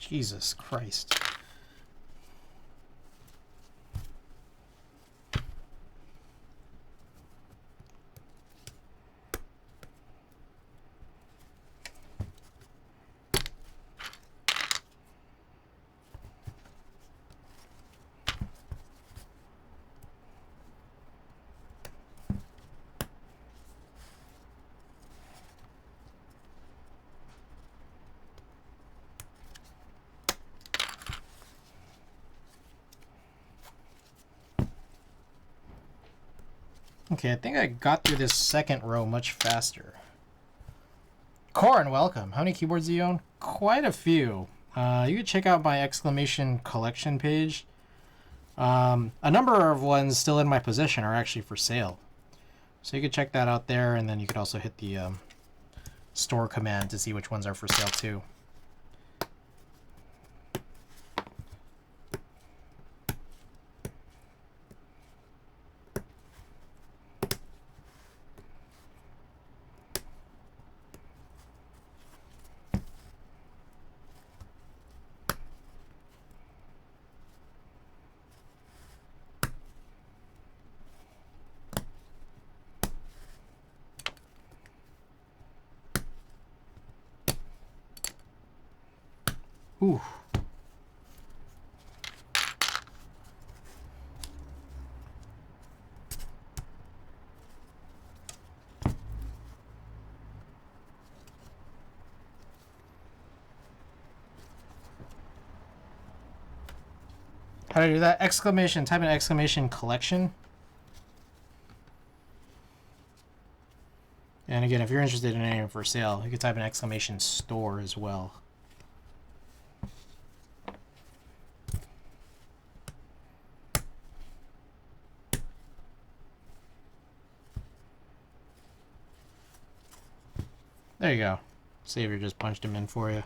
Jesus Christ. Okay, I think I got through this second row much faster. Corin, welcome. How many keyboards do you own? Quite a few. You can check out my exclamation collection page. A number of ones still in my possession are actually for sale. So you can check that out there, and then you could also hit the store command to see which ones are for sale too. Ooh. How do I do that? Exclamation, type in exclamation collection. And again, if you're interested in anything for sale, you can type in exclamation store as well. There you go. Savior just punched him in for you.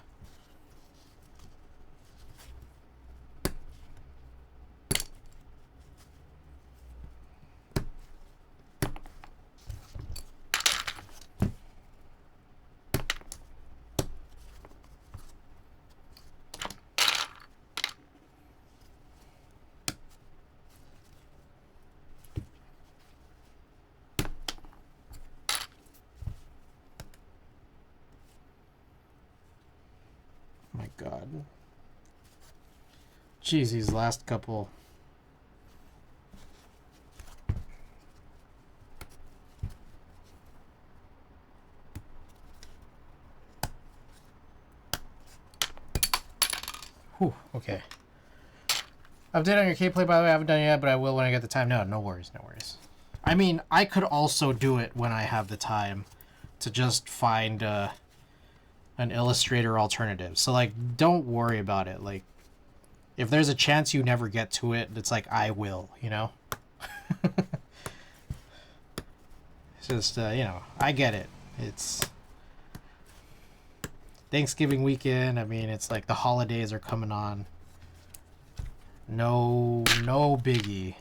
My God. Jeez, these last couple. Whew, okay. Update on your K-Play, by the way. I haven't done it yet, but I will when I get the time. No, no worries, no worries. I mean, I could also do it when I have the time to just find an Illustrator alternative. So, like, don't worry about it. Like, if there's a chance you never get to it, it's like, I will, you know? It's just, you know, I get it. It's Thanksgiving weekend. I mean, it's like the holidays are coming on. No biggie.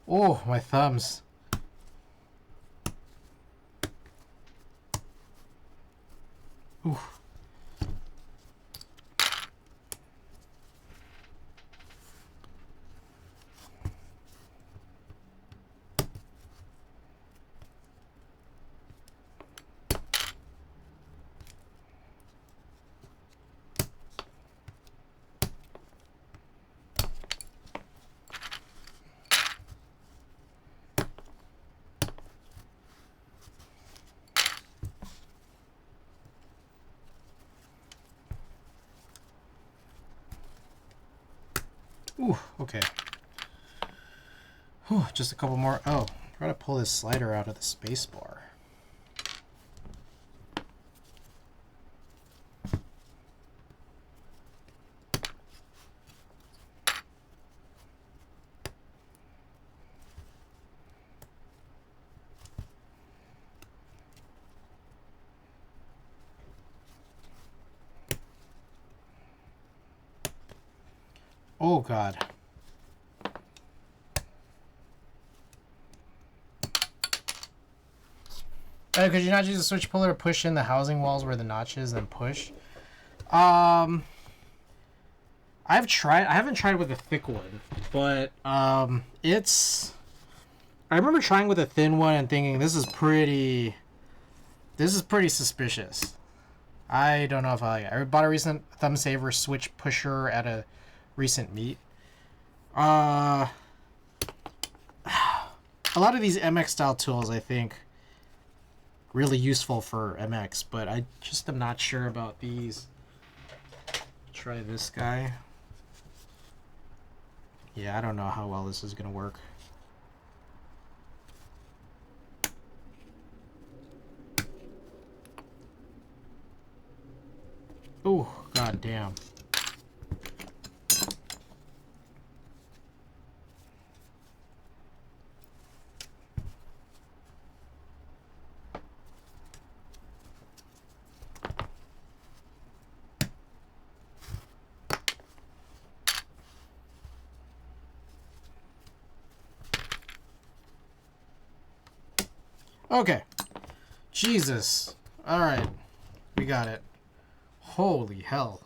Oh, my thumbs. Ooh. Ooh, okay. Whew, just a couple more. Oh, try to pull this slider out of the space bar. Oh, God. Could you not use a switch puller to push in the housing walls where the notch is, then push? I've tried. I haven't tried with a thick one, but it's. I remember trying with a thin one and thinking this is pretty suspicious. I don't know if I bought a recent thumb saver switch pusher at a recent meet. A lot of these MX style tools, I think, really useful for MX, but I just am not sure about these. Try this guy. Yeah, I don't know how well this is gonna work. Oh, god damn. Okay. Jesus. Alright. We got it. Holy hell.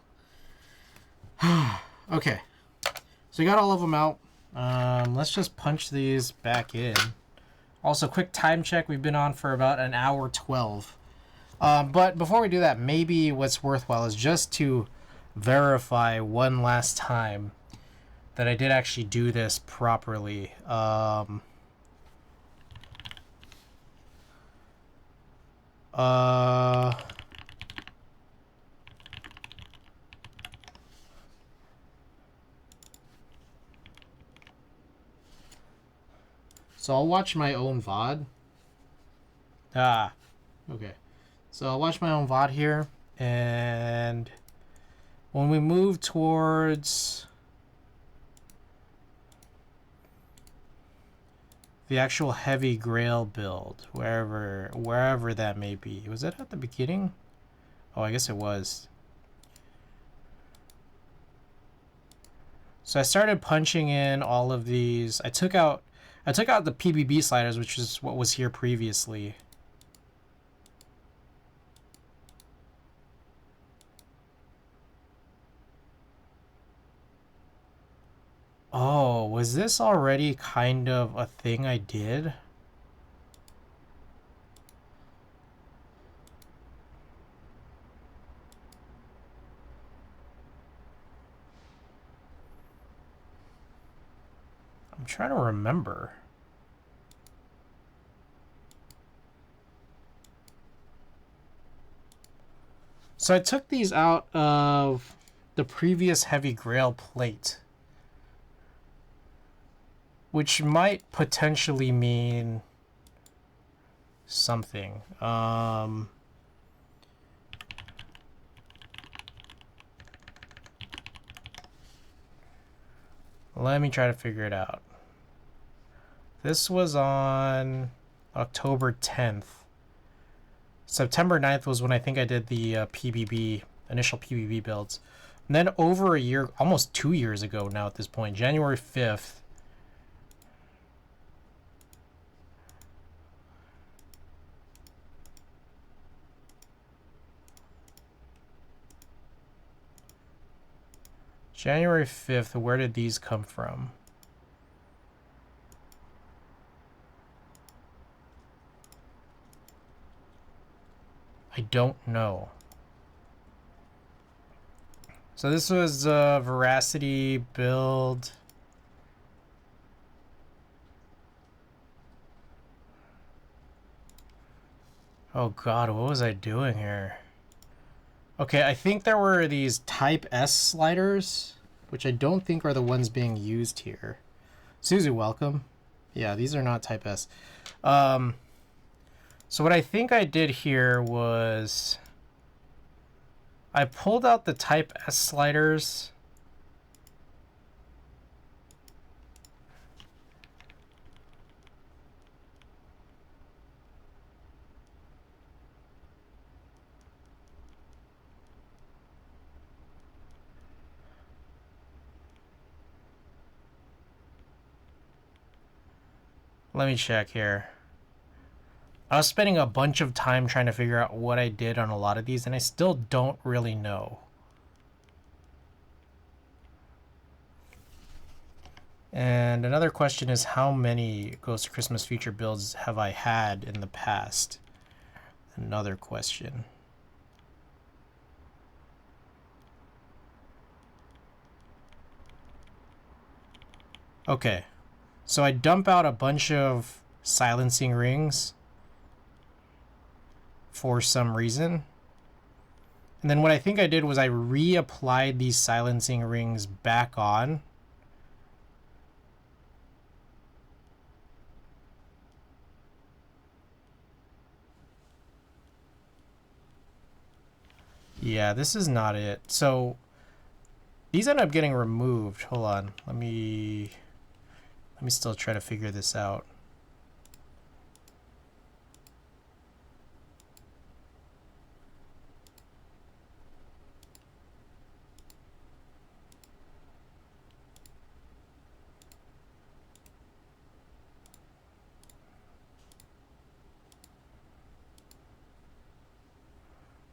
Okay. So we got all of them out. Let's just punch these back in. Also, quick time check. We've been on for about an hour 12. But before we do that, maybe what's worthwhile is just to verify one last time that I did actually do this properly. So I'll watch my own VOD. Okay. So I'll watch my own VOD here, and when we move towards the actual heavy grail build, wherever that may be. Was it at the beginning? Oh, I guess it was. So I started punching in all of these. I took out the PBB sliders, which is what was here previously. Oh, was this already kind of a thing I did? I'm trying to remember. So I took these out of the previous heavy grail plate, which might potentially mean something. Let me try to figure it out. This was on October 10th. September 9th was when I think I did the initial PBB builds. And then over a year, almost 2 years ago now at this point, January 5th, where did these come from? I don't know. So this was a Veracity build. Oh god, what was I doing here? Okay, I think there were these Type S sliders. which I don't think are the ones being used here. Suzu, welcome. Yeah, these are not Type S. So what I think I did here was I pulled out the Type S sliders. Let me check here. I was spending a bunch of time trying to figure out what I did on a lot of these, and I still don't really know. And another question is, how many Ghost of Christmas Future builds have I had in the past? Another question. Okay, so I dump out a bunch of silencing rings for some reason. And then what I think I did was I reapplied these silencing rings back on. Yeah, this is not it. So these end up getting removed. Hold on. Let me still try to figure this out.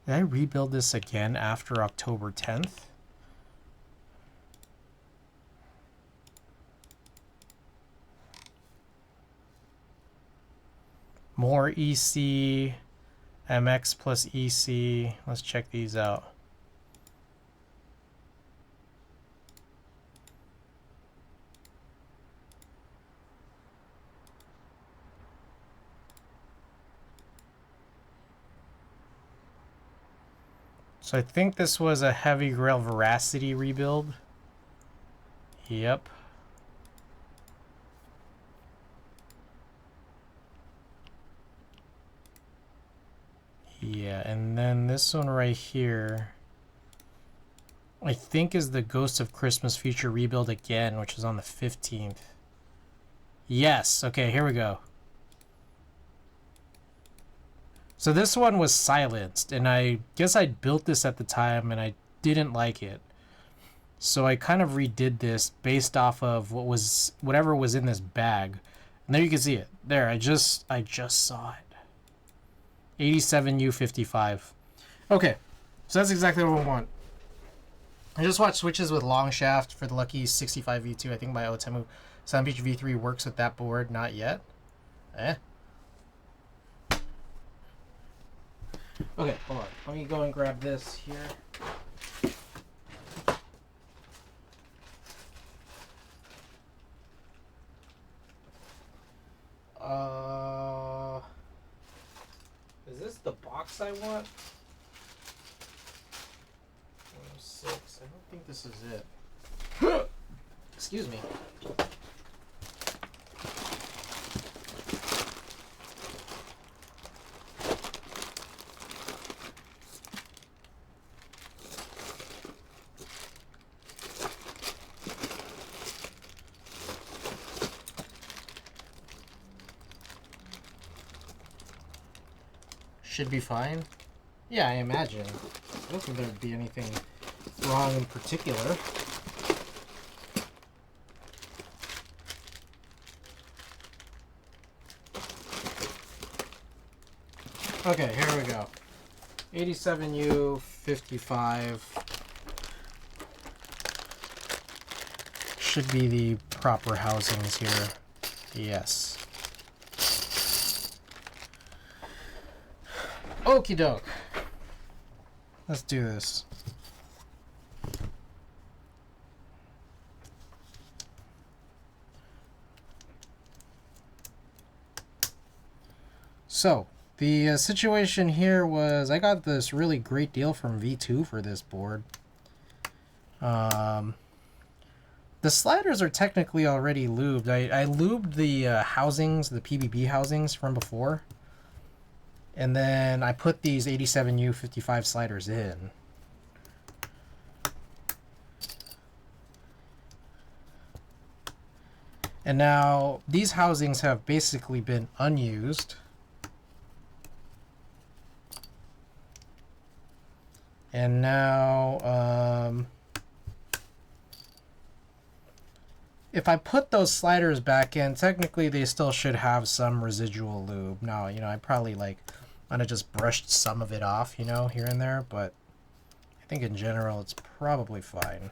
Did I rebuild this again after October 10th? More EC, MX plus EC. Let's check these out. So I think this was a Heavy Grail Veracity rebuild. Yep. Yeah, and then this one right here, I think is the Ghost of Christmas Future rebuild again, which is on the 15th. Yes, okay, here we go. So this one was silenced, and I guess I built this at the time and I didn't like it. So I kind of redid this based off of whatever was in this bag. And there you can see it. There, I just saw it. 87U55. Okay, so that's exactly what we want. I just watched switches with long shaft for the Lucky 65V2. I think my Otemu Sun Beach V3 works with that board. Not yet. Okay, hold on. Let me go and grab this here. Is this the box I want? 106. I don't think this is it. Excuse me. Should be fine. Yeah, I imagine. I don't think there'd be anything wrong in particular. Okay, here we go. 87U55 should be the proper housings here. Yes. Okie doke. Let's do this. So, the situation here was I got this really great deal from V2 for this board. The sliders are technically already lubed. I lubed the housings, the PBB housings from before. And then I put these 87U55 sliders in. And now these housings have basically been unused. And now, if I put those sliders back in, technically they still should have some residual lube. Now, you know, I probably like might have just brushed some of it off, you know, here and there, but I think in general it's probably fine.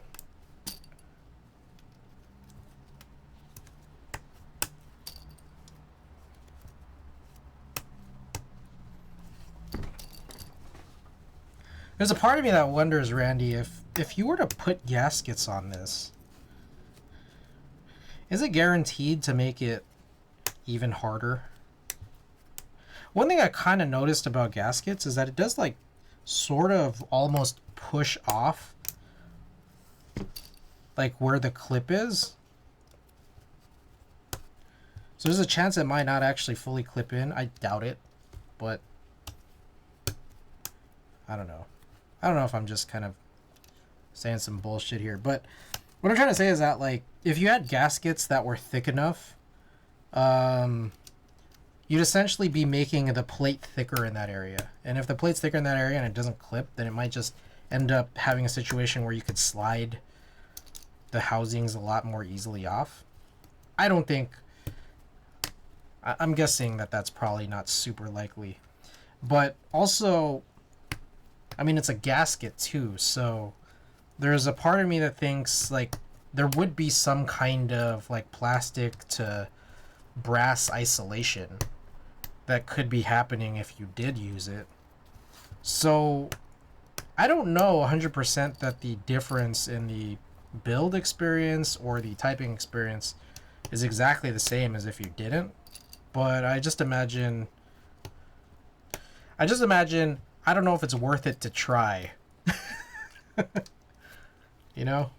There's a part of me that wonders, Randy, if you were to put gaskets on this, is it guaranteed to make it even harder? One thing I kind of noticed about gaskets is that it does like sort of almost push off like where the clip is. So there's a chance it might not actually fully clip in. I doubt it, but I don't know. I don't know if I'm just kind of saying some bullshit here, but what I'm trying to say is that, like, if you had gaskets that were thick enough, you'd essentially be making the plate thicker in that area. And if the plate's thicker in that area and it doesn't clip, then it might just end up having a situation where you could slide the housings a lot more easily off. I don't think... I'm guessing that that's probably not super likely. But also... I mean, it's a gasket too, so there's a part of me that thinks like there would be some kind of like plastic to brass isolation that could be happening if you did use it. So I don't know 100% that the difference in the build experience or the typing experience is exactly the same as if you didn't, but I just imagine I don't know if it's worth it to try. You know?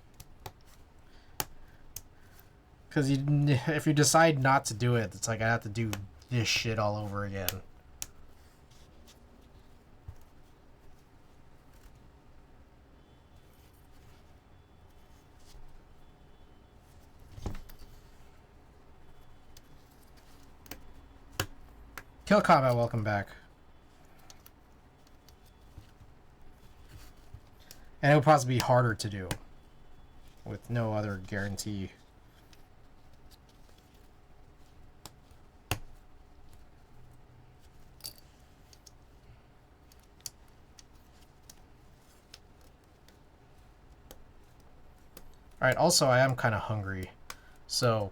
Because if you decide not to do it, it's like I have to do this shit all over again. Kill Combat, welcome back. And it would possibly be harder to do with no other guarantee. Alright, also I am kind of hungry. So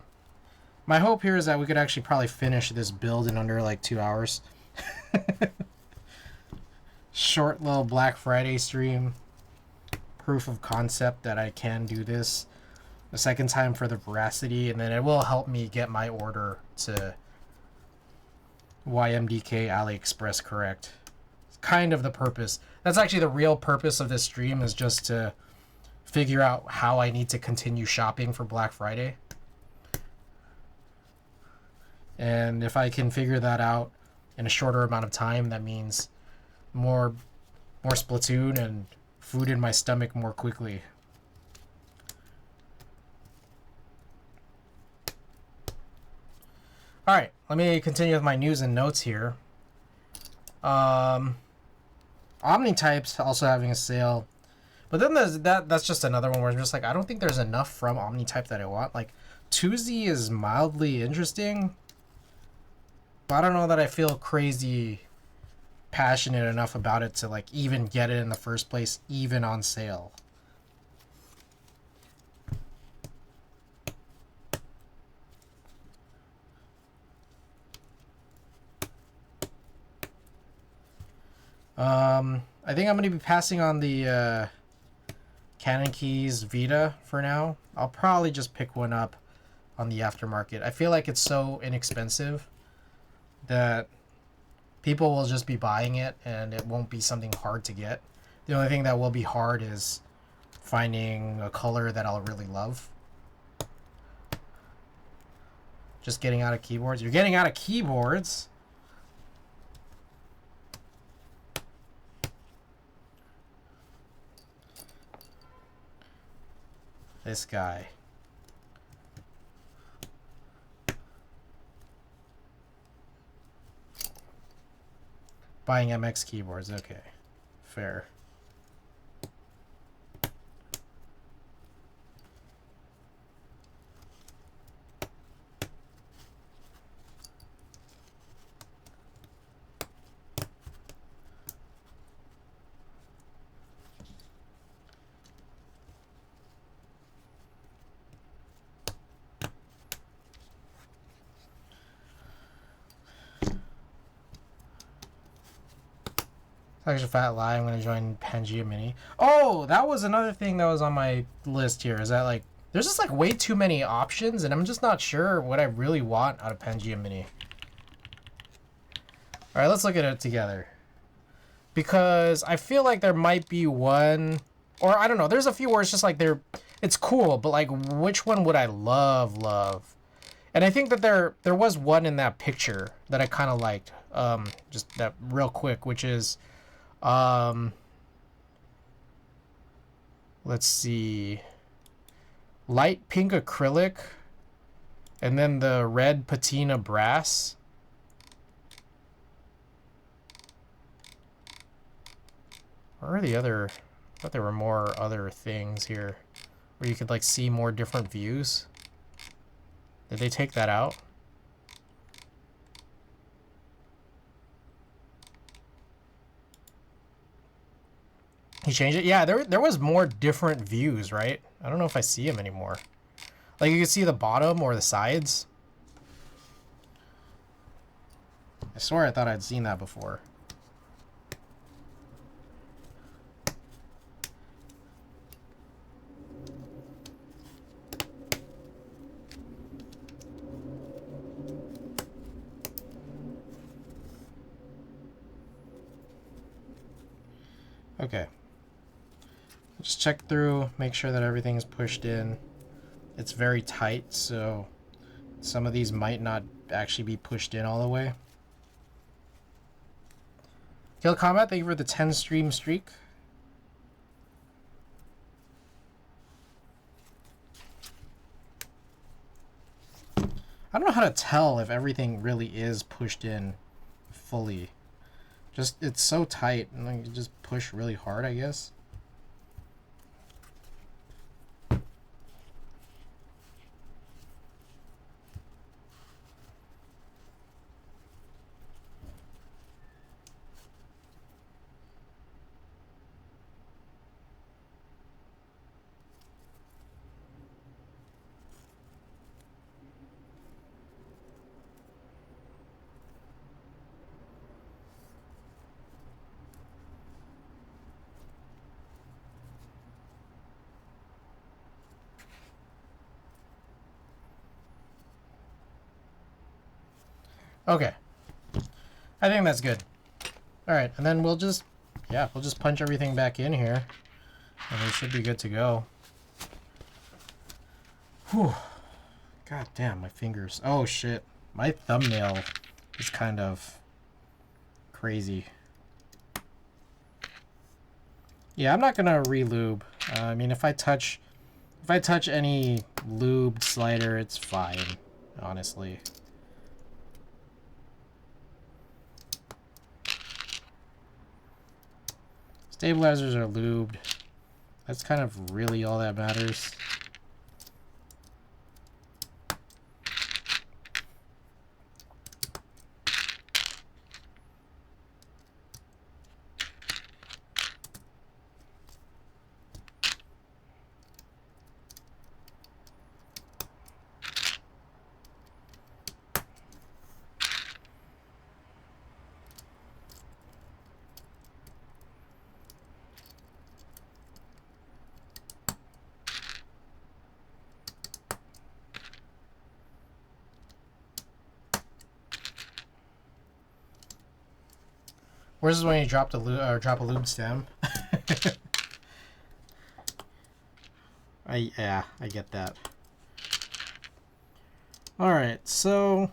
my hope here is that we could actually probably finish this build in under like 2 hours. Short little Black Friday stream. Proof of concept that I can do this a second time for the veracity, and then it will help me get my order to YMDK AliExpress correct. It's kind of the purpose. That's actually the real purpose of this stream, is just to figure out how I need to continue shopping for Black Friday. And if I can figure that out in a shorter amount of time, that means more Splatoon and food in my stomach more quickly. Alright, let me continue with my news and notes here. Omnitype's also having a sale. But then there's that's just another one where I'm just like, I don't think there's enough from Omnitype that I want. Like, 2Z is mildly interesting, but I don't know that I feel crazy passionate enough about it to like even get it in the first place, even on sale. I think I'm going to be passing on the Canon Keys Vita for now. I'll probably just pick one up on the aftermarket. I feel like it's so inexpensive that people will just be buying it and it won't be something hard to get. The only thing that will be hard is finding a color that I'll really love. Just getting out of keyboards. You're getting out of keyboards. This guy. Buying MX keyboards. Okay. Fair. Such a fat lie. I'm going to join Pangea Mini. Oh, that was another thing that was on my list here. Is that, like, there's just, like, way too many options, and I'm just not sure what I really want out of Pangea Mini. All right, let's look at it together. Because I feel like there might be one, or I don't know, there's a few where it's just like it's cool, but, like, which one would I love? And I think that there was one in that picture that I kind of liked, just that real quick, which is, let's see, light pink acrylic, and then the red patina brass. Where are the other? I thought there were more other things here where you could, like, see more different views. Did they take that out? He changed it? Yeah, there was more different views, right? I don't know if I see them anymore. Like, you can see the bottom or the sides. I swear I thought I'd seen that before. Okay. Just check through, make sure that everything's pushed in. It's very tight, so some of these might not actually be pushed in all the way. Kill Combat, thank you for the 10 stream streak. I don't know how to tell if everything really is pushed in fully. Just, it's so tight, and then you just push really hard, I guess. Okay. I think that's good. Alright, and then we'll just punch everything back in here. And we should be good to go. Whew. God damn, my fingers. Oh shit. My thumbnail is kind of crazy. Yeah, I'm not gonna re-lube. I mean, if I touch any lubed slider, it's fine, honestly. Stabilizers are lubed. That's kind of really all that matters. Where's this when you drop drop a lube stem? I get that. Alright, so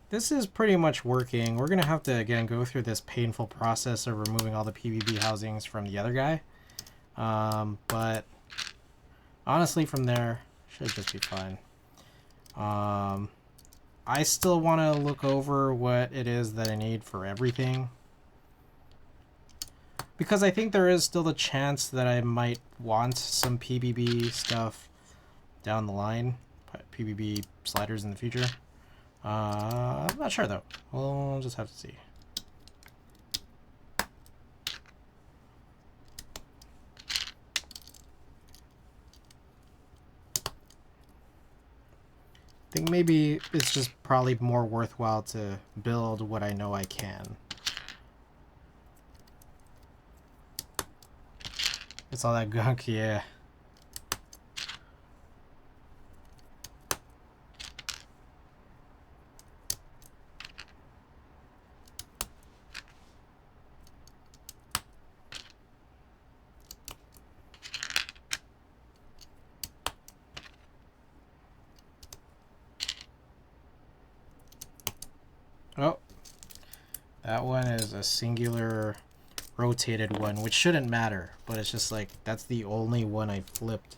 this is pretty much working. We're going to have to, again, go through this painful process of removing all the PVB housings from the other guy. But honestly, from there, should just be fine. I still want to look over what it is that I need for everything, because I think there is still the chance that I might want some PVB stuff down the line, PVB sliders in the future. I'm not sure though. We'll just have to see. I think maybe it's just probably more worthwhile to build what I know I can. It's all that gunk, yeah. Oh, that one is a singular rotated one, which shouldn't matter, but it's just like, that's the only one I flipped.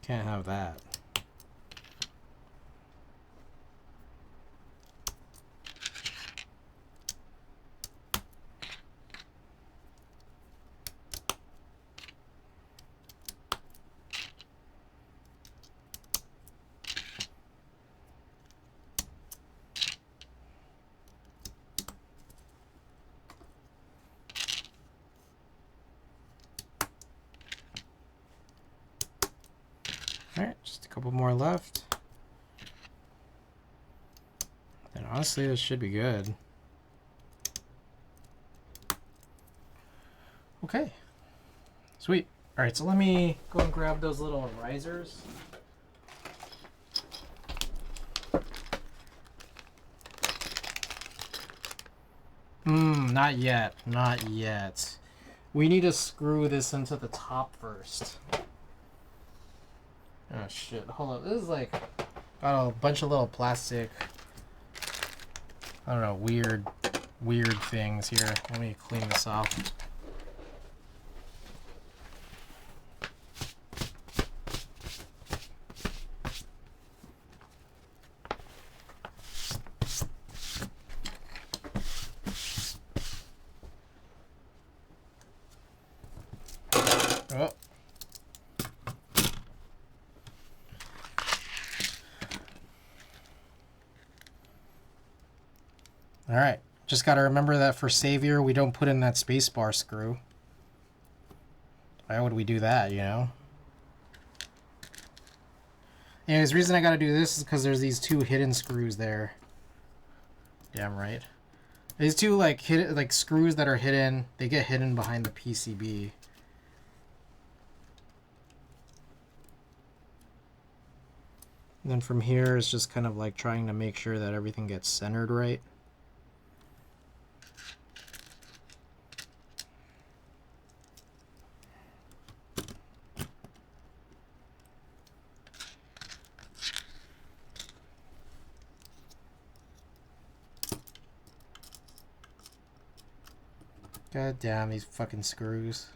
Can't have that. Alright, just a couple more left. And honestly, this should be good. Okay. Sweet. Alright, so let me go and grab those little risers. Not yet. Not yet. We need to screw this into the top first. Oh shit, hold on. This is like got a bunch of little plastic, I don't know, weird things here. Let me clean this off. Oh. Alright, just gotta remember that for Savior, we don't put in that spacebar screw. Why would we do that, you know? Anyways, the reason I gotta do this is because there's these two hidden screws there. Damn right. These two like screws that are hidden, they get hidden behind the PCB. And then from here, it's just kind of like trying to make sure that everything gets centered right. God damn these fucking screws.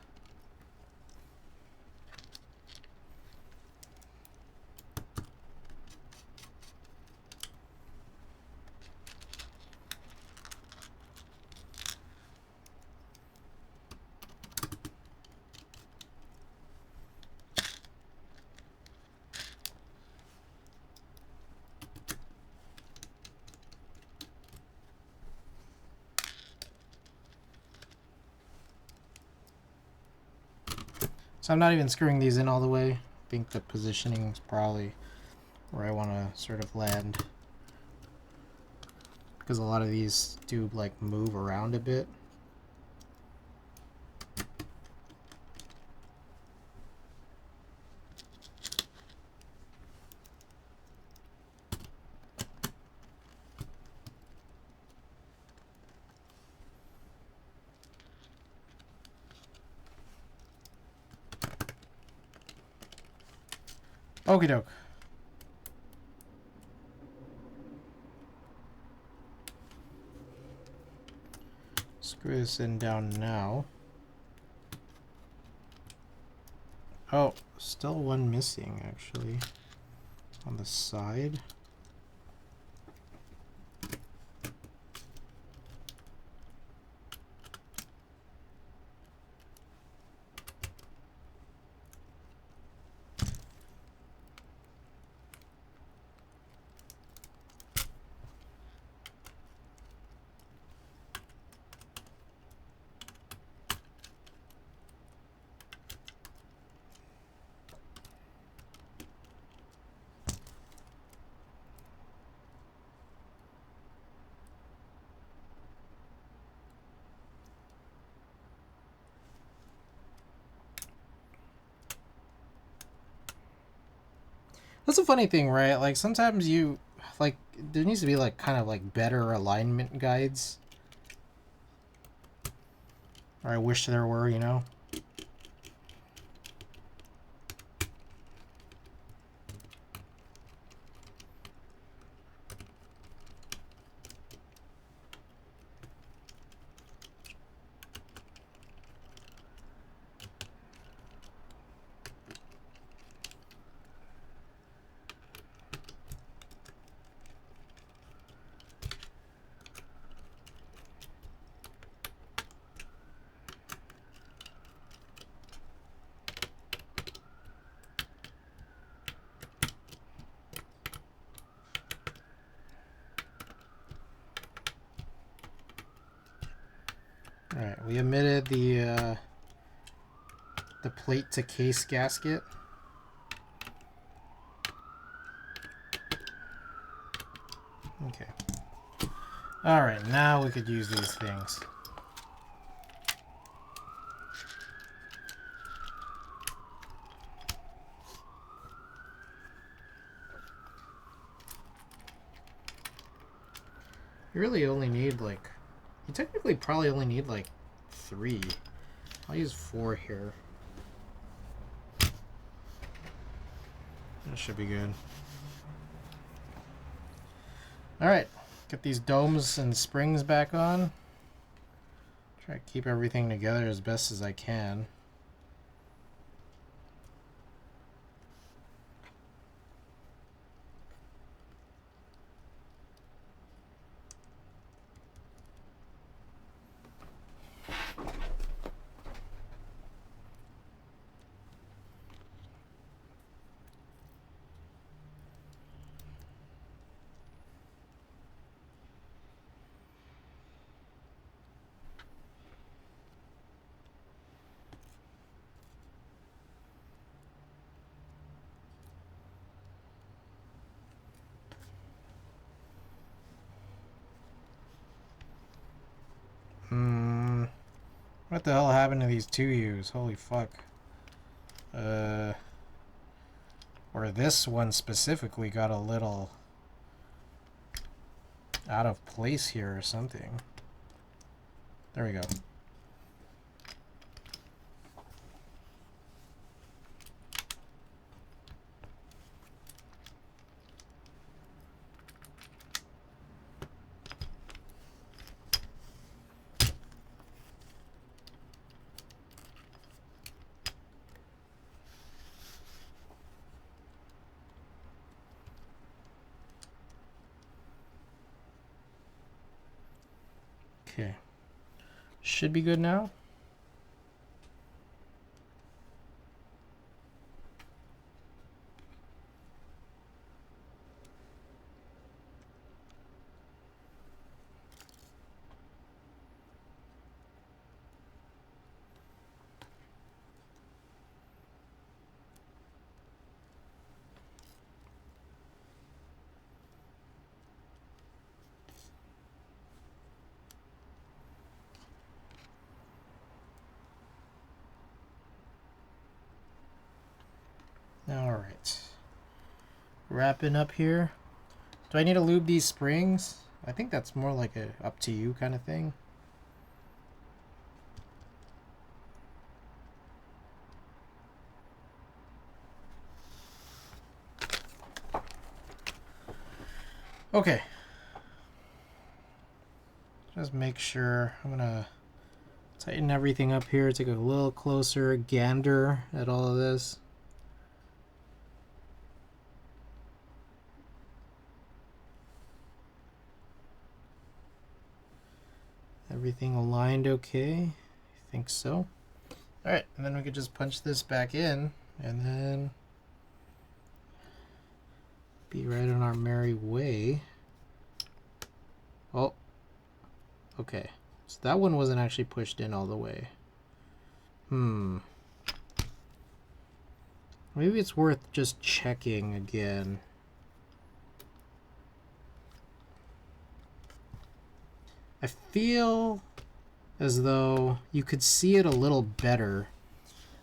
So I'm not even screwing these in all the way. I think the positioning is probably where I want to sort of land, because a lot of these do like move around a bit. Okie doke. Screw this in down now. Oh, still one missing actually on the side. That's a funny thing, right? Like sometimes you like there needs to be like kind of like better alignment guides. Or I wish there were, you know. Alright, we omitted the plate to case gasket. Okay. Alright, now we could use these things. You really only need like... You technically probably only need like 3. I'll use 4 here. That should be good. Alright, get these domes and springs back on. Try to keep everything together as best as I can. What the hell happened to these 2Us? Holy fuck. Or this one specifically got a little out of place here or something. There we go. Okay. Should be good now. Alright. Wrapping up here. Do I need to lube these springs? I think that's more like a up to you kind of thing. Okay. Just make sure. I'm gonna tighten everything up here, take a little closer gander at all of this. Everything aligned okay? I think so. Alright, and then we could just punch this back in and then be right on our merry way. Oh, okay. So that one wasn't actually pushed in all the way. Maybe it's worth just checking again. I feel as though you could see it a little better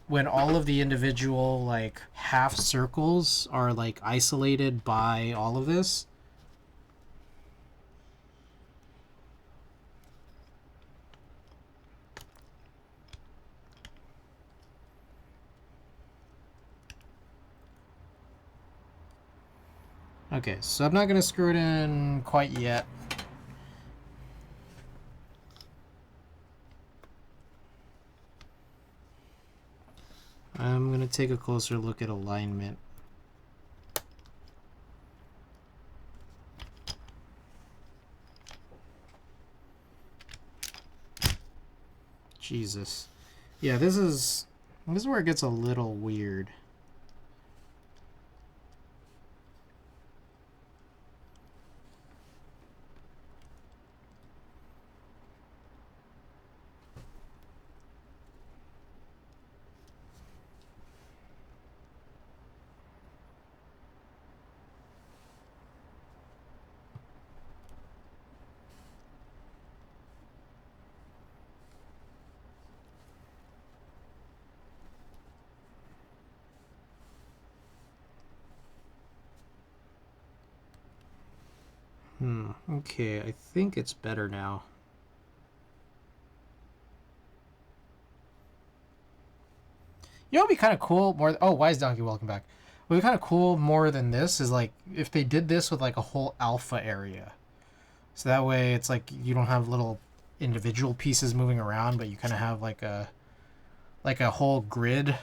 when all of the individual like half circles are like isolated by all of this. Okay, so I'm not going to screw it in quite yet. I'm going to take a closer look at alignment. Jesus. Yeah, this is where it gets a little weird. Okay, I think it's better now. You know, it'd be kind of cool more. Oh, Wise Donkey, welcome back. What would be kind of cool more than this is like if they did this with like a whole alpha area. So that way it's like you don't have little individual pieces moving around, but you kind of have like a whole grid,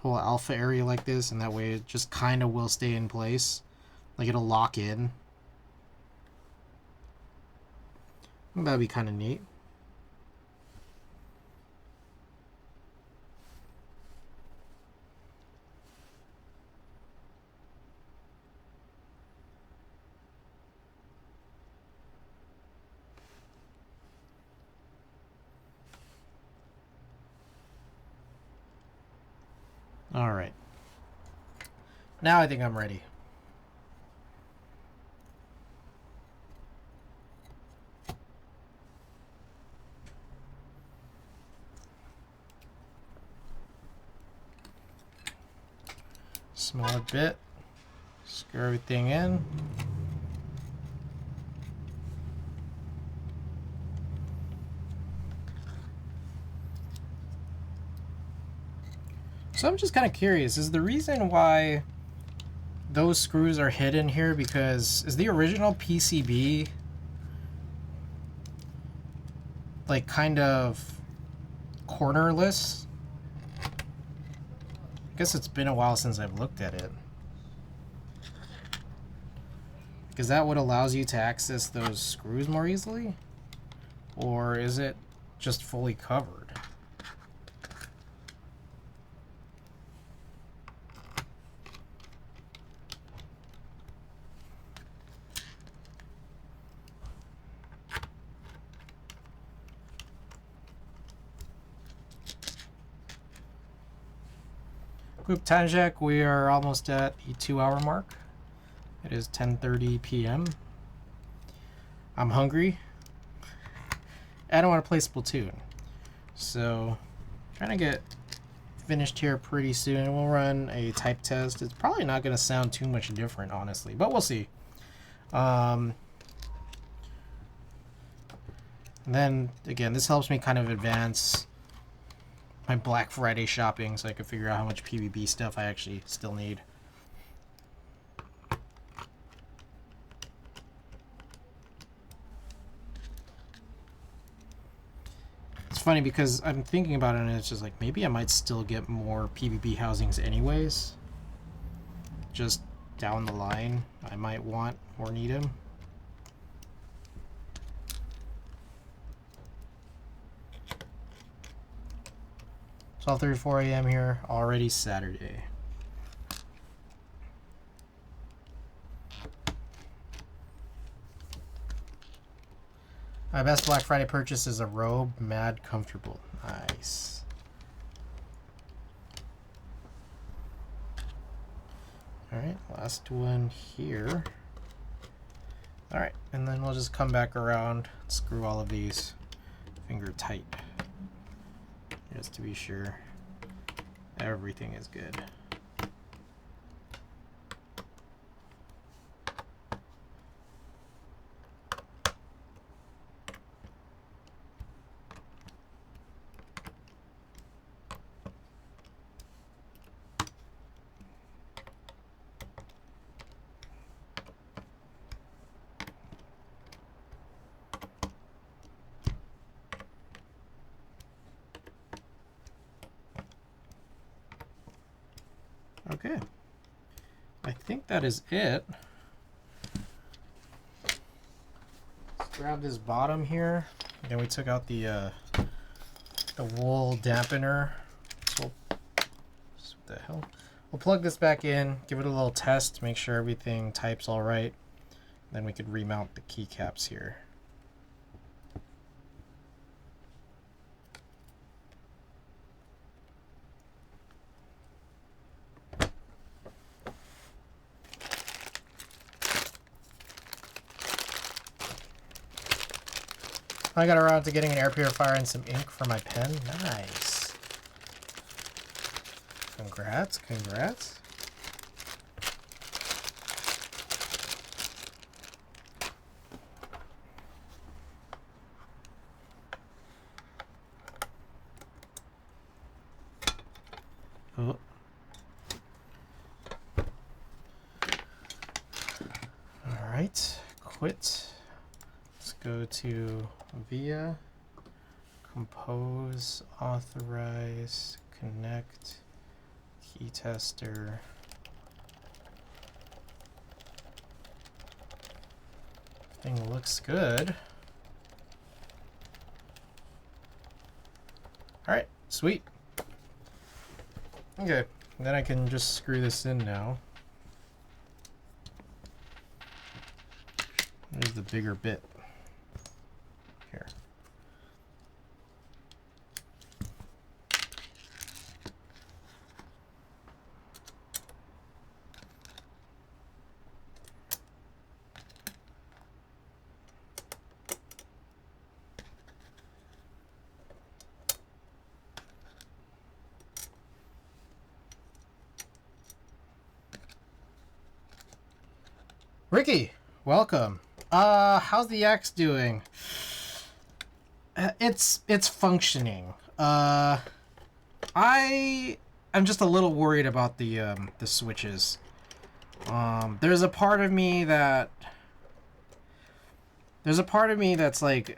whole alpha area like this, and that way it just kind of will stay in place. Like it'll lock in. That'd be kind of neat. All right. Now I think I'm ready. Smaller bit. Screw everything in. So I'm just kind of curious, is the reason why those screws are hidden here because is the original PCB like kind of cornerless? I guess it's been a while since I've looked at it. Because that what allows you to access those screws more easily? Or is it just fully covered? Quick time check, we are almost at the 2-hour mark. It is 10:30 p.m. I'm hungry. I don't want to play Splatoon. So, trying to get finished here pretty soon. We'll run a type test. It's probably not going to sound too much different, honestly, but we'll see. And then, again, this helps me kind of advance my Black Friday shopping so I can figure out how much PvP stuff I actually still need. funny because I'm thinking about it and it's just like maybe I might still get more PvP housings anyways. Just down the line, I might want or need them. It's 12:34 a.m. here, already Saturday. My best Black Friday purchase is a robe, mad comfortable. Nice. Alright, last one here. Alright, and then we'll just come back around, screw all of these finger tight. Just to be sure everything is good. Okay, I think that is it. Let's grab this bottom here. Then we took out the wool dampener. So what the hell? We'll plug this back in, give it a little test, make sure everything types all right. Then we could remount the keycaps here. I got around to getting an air purifier and some ink for my pen. Nice. Congrats, congrats. Oh. All right, quit. Let's go to via, compose, authorize, connect, key tester. Everything looks good. All right, sweet. Okay, then I can just screw this in now. There's the bigger bit. Here. Ricky, welcome. How's the X doing? It's functioning. I'm just a little worried about the switches. There's a part of me that's like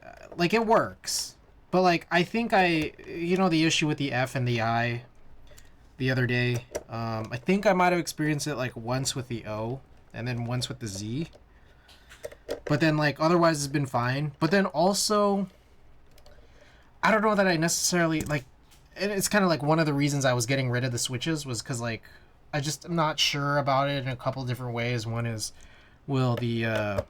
it works, but like I think the issue with the F and the I the other day, I think I might have experienced it like once with the O and then once with the Z, but then like otherwise it's been fine. But then also I don't know that I necessarily like, and it's kind of like one of the reasons I was getting rid of the switches was because like I just am not sure about it in a couple different ways. One is, will the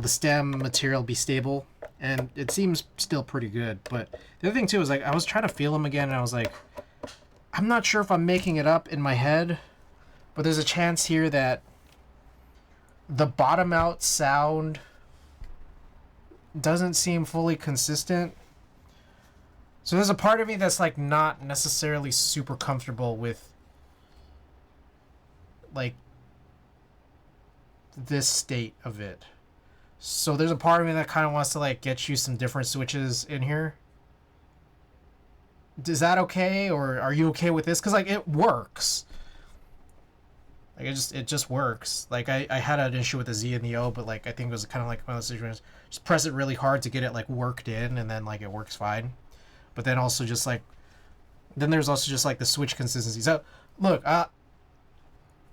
stem material be stable? And it seems still pretty good. But the other thing too is like I was trying to feel them again and I was like, I'm not sure if I'm making it up in my head, but there's a chance here that the bottom out sound doesn't seem fully consistent. So there's a part of me that's like not necessarily super comfortable with like this state of it. So there's a part of me that kind of wants to like get you some different switches in here. Is that okay, or are you okay with this? Because like it works. Like it just works. Like I had an issue with the Z and the O, but like I think it was kind of like one of those situations. Just press it really hard to get it like worked in, and then like it works fine. But then also just like, then there's also just like the switch consistency. So look, I'm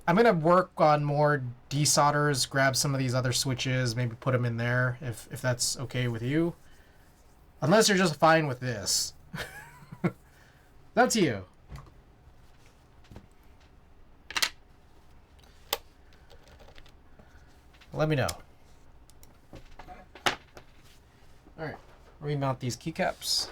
gonna work on more desolders. Grab some of these other switches, maybe put them in there if that's okay with you. Unless you're just fine with this. That's you. Let me know. Alright, remount these keycaps.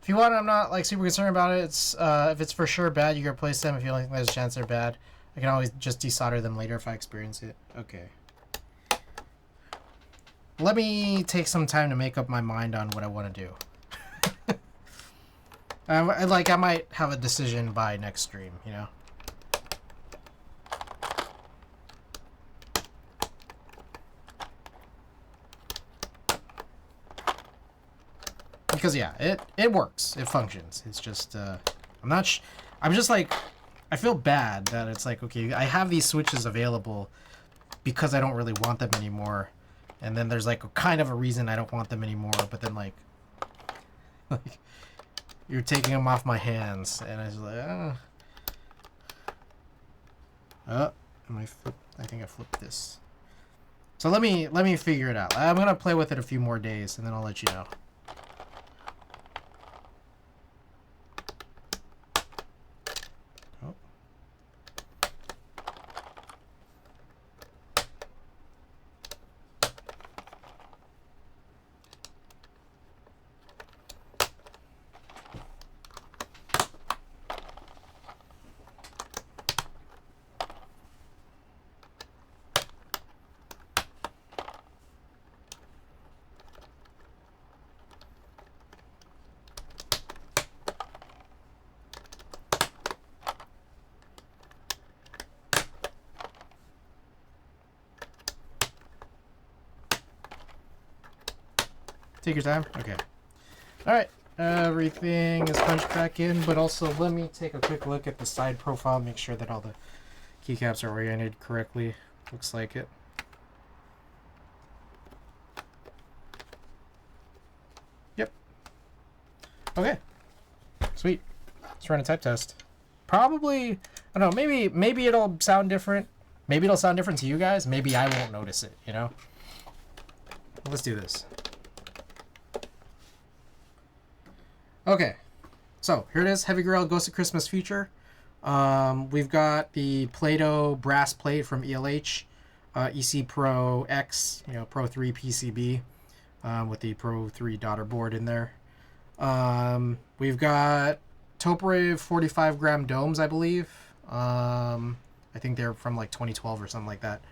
If you want, I'm not like super concerned about it. It's if it's for sure bad, you can replace them. If you don't think there's a chance they're bad, I can always just desolder them later if I experience it. Okay. Let me take some time to make up my mind on what I want to do. I might have a decision by next stream, you know? Because yeah, it works. It functions. It's just I'm just like, I feel bad that it's like, okay, I have these switches available because I don't really want them anymore. And then there's like kind of a reason I don't want them anymore, but then like you're taking them off my hands, and I was like, I think I flipped this. So let me figure it out. I'm gonna play with it a few more days, and then I'll let you know. Take your time. Okay. All right. Everything is punched back in, but also let me take a quick look at the side profile, make sure that all the keycaps are oriented correctly. Looks like it. Yep. Okay. Sweet. Let's run a type test. Probably, I don't know, maybe it'll sound different. Maybe it'll sound different to you guys. Maybe I won't notice it, you know? Let's do this. Okay, so here it is, Heavy Grail Ghost of Christmas Future. We've got the Play-Doh brass plate from ELH, EC Pro X, you know, Pro 3 PCB, with the Pro 3 daughter board in there. We've got Toprave 45 gram domes, I believe. I think they're from like 2012 or something like that.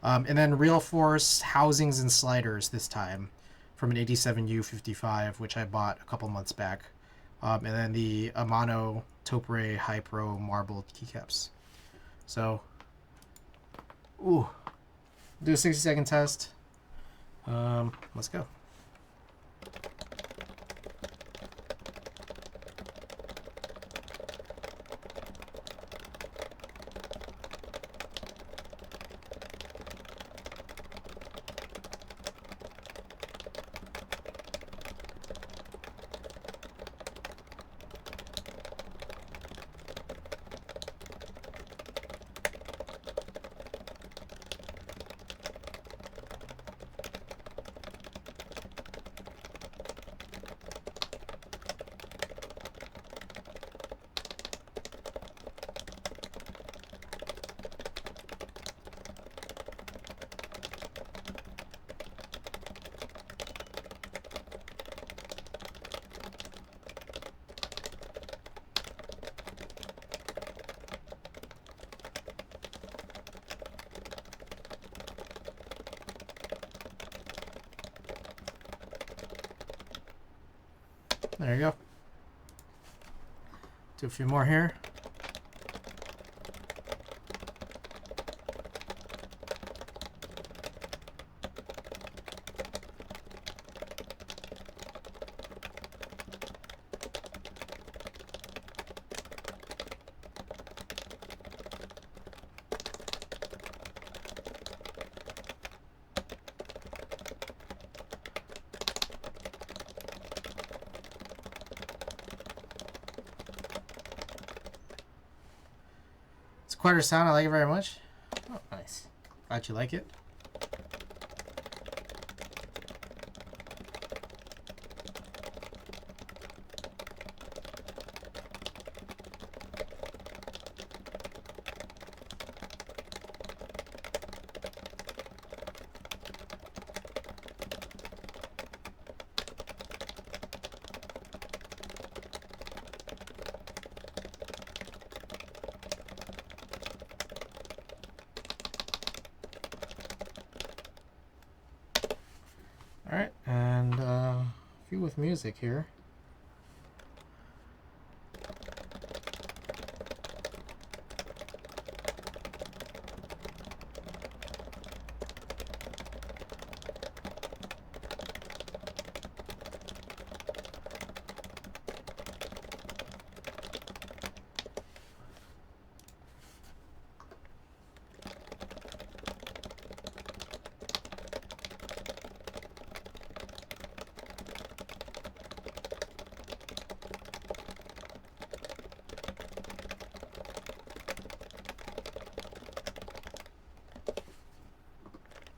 And then Real Force housings and sliders this time from an 87U55, which I bought a couple months back. And then the Amano Topre High Pro marbled keycaps. So, do a 60-second test. Let's go. There you go. Do a few more here. Quarter sound, I like it very much. Oh, nice. Glad you like it. Alright, and a few with music here.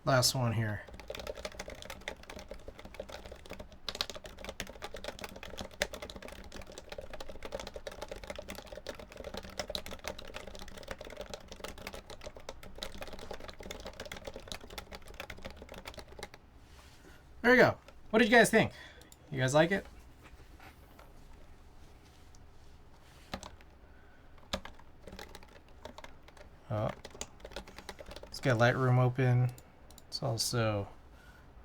Last one here. There you go. What did you guys think? You guys like it? Oh. Let's get Lightroom open. Let's also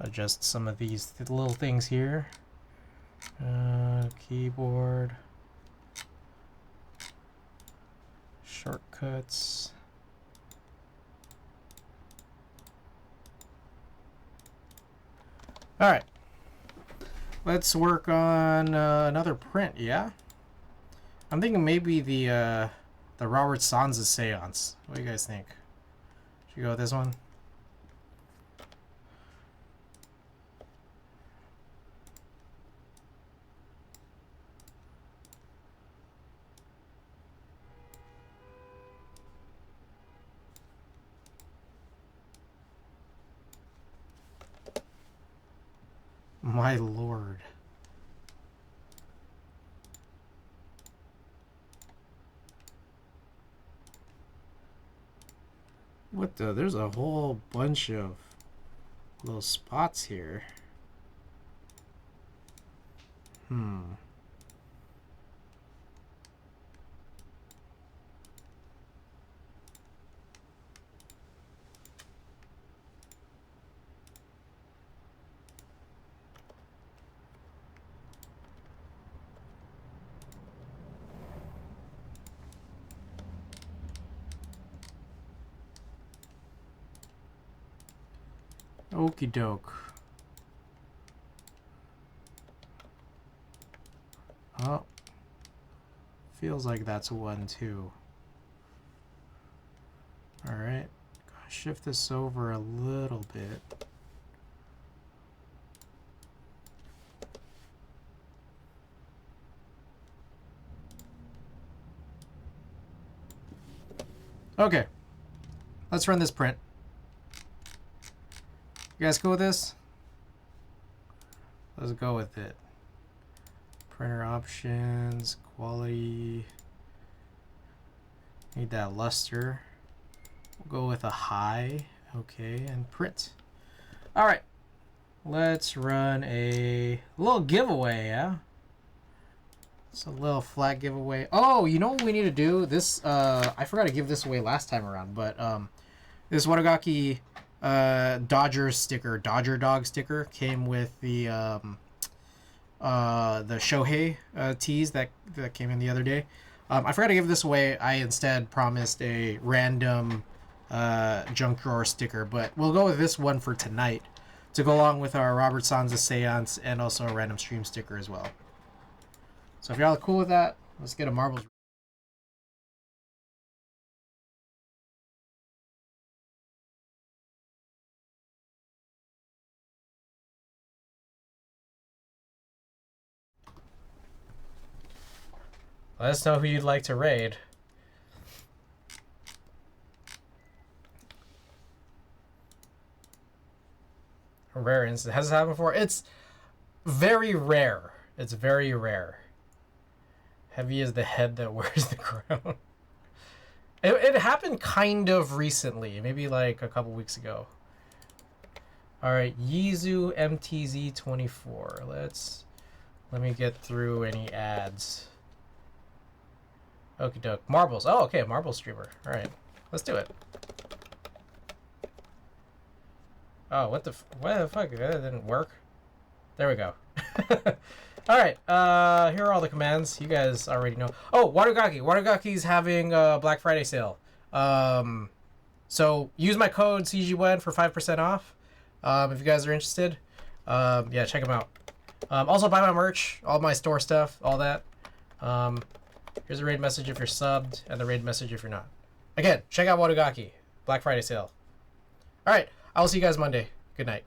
adjust some of these little things here. Keyboard. Shortcuts. All right. Let's work on another print, yeah? I'm thinking maybe the Robert Sansa Seance. What do you guys think? Should we go with this one? My lord. What the? There's a whole bunch of little spots here. Okie doke. Oh. Feels like that's one too. Alright. Shift this over a little bit. Okay. Let's run this print. You guys cool with this? Let's go with it. Printer options, quality. Need that luster. We'll go with a high. Okay, and print. All right. Let's run a little giveaway, yeah? It's a little flat giveaway. Oh, you know what we need to do? This, I forgot to give this away last time around, but this Watagaki Dodger sticker, Dodger dog sticker, came with the the Shohei tees that came in the other day. I forgot to give this away. I instead promised a random junk drawer sticker, but we'll go with this one for tonight to go along with our Robert Sansa Seance and also a random stream sticker as well. So if y'all are cool with that, let's get a marbles. Let us know who you'd like to raid. Rare instance. Has this happened before? It's very rare. It's very rare. Heavy is the head that wears the crown. It happened kind of recently. Maybe like a couple weeks ago. Alright, Yizu MTZ24. Let me get through any ads. Okie doke. Marbles. Oh, okay, Marble streamer. Alright, let's do it. Oh, what the fuck? That didn't work. There we go. Alright, here are all the commands. You guys already know. Oh, Watogaki. Watogaki's having a Black Friday sale. So use my code CGWEN for 5% off. If you guys are interested. Yeah, check them out. Also buy my merch, all my store stuff, all that. Here's a raid message if you're subbed, and the raid message if you're not. Again, check out Watogaki. Black Friday sale. Alright, I will see you guys Monday. Good night.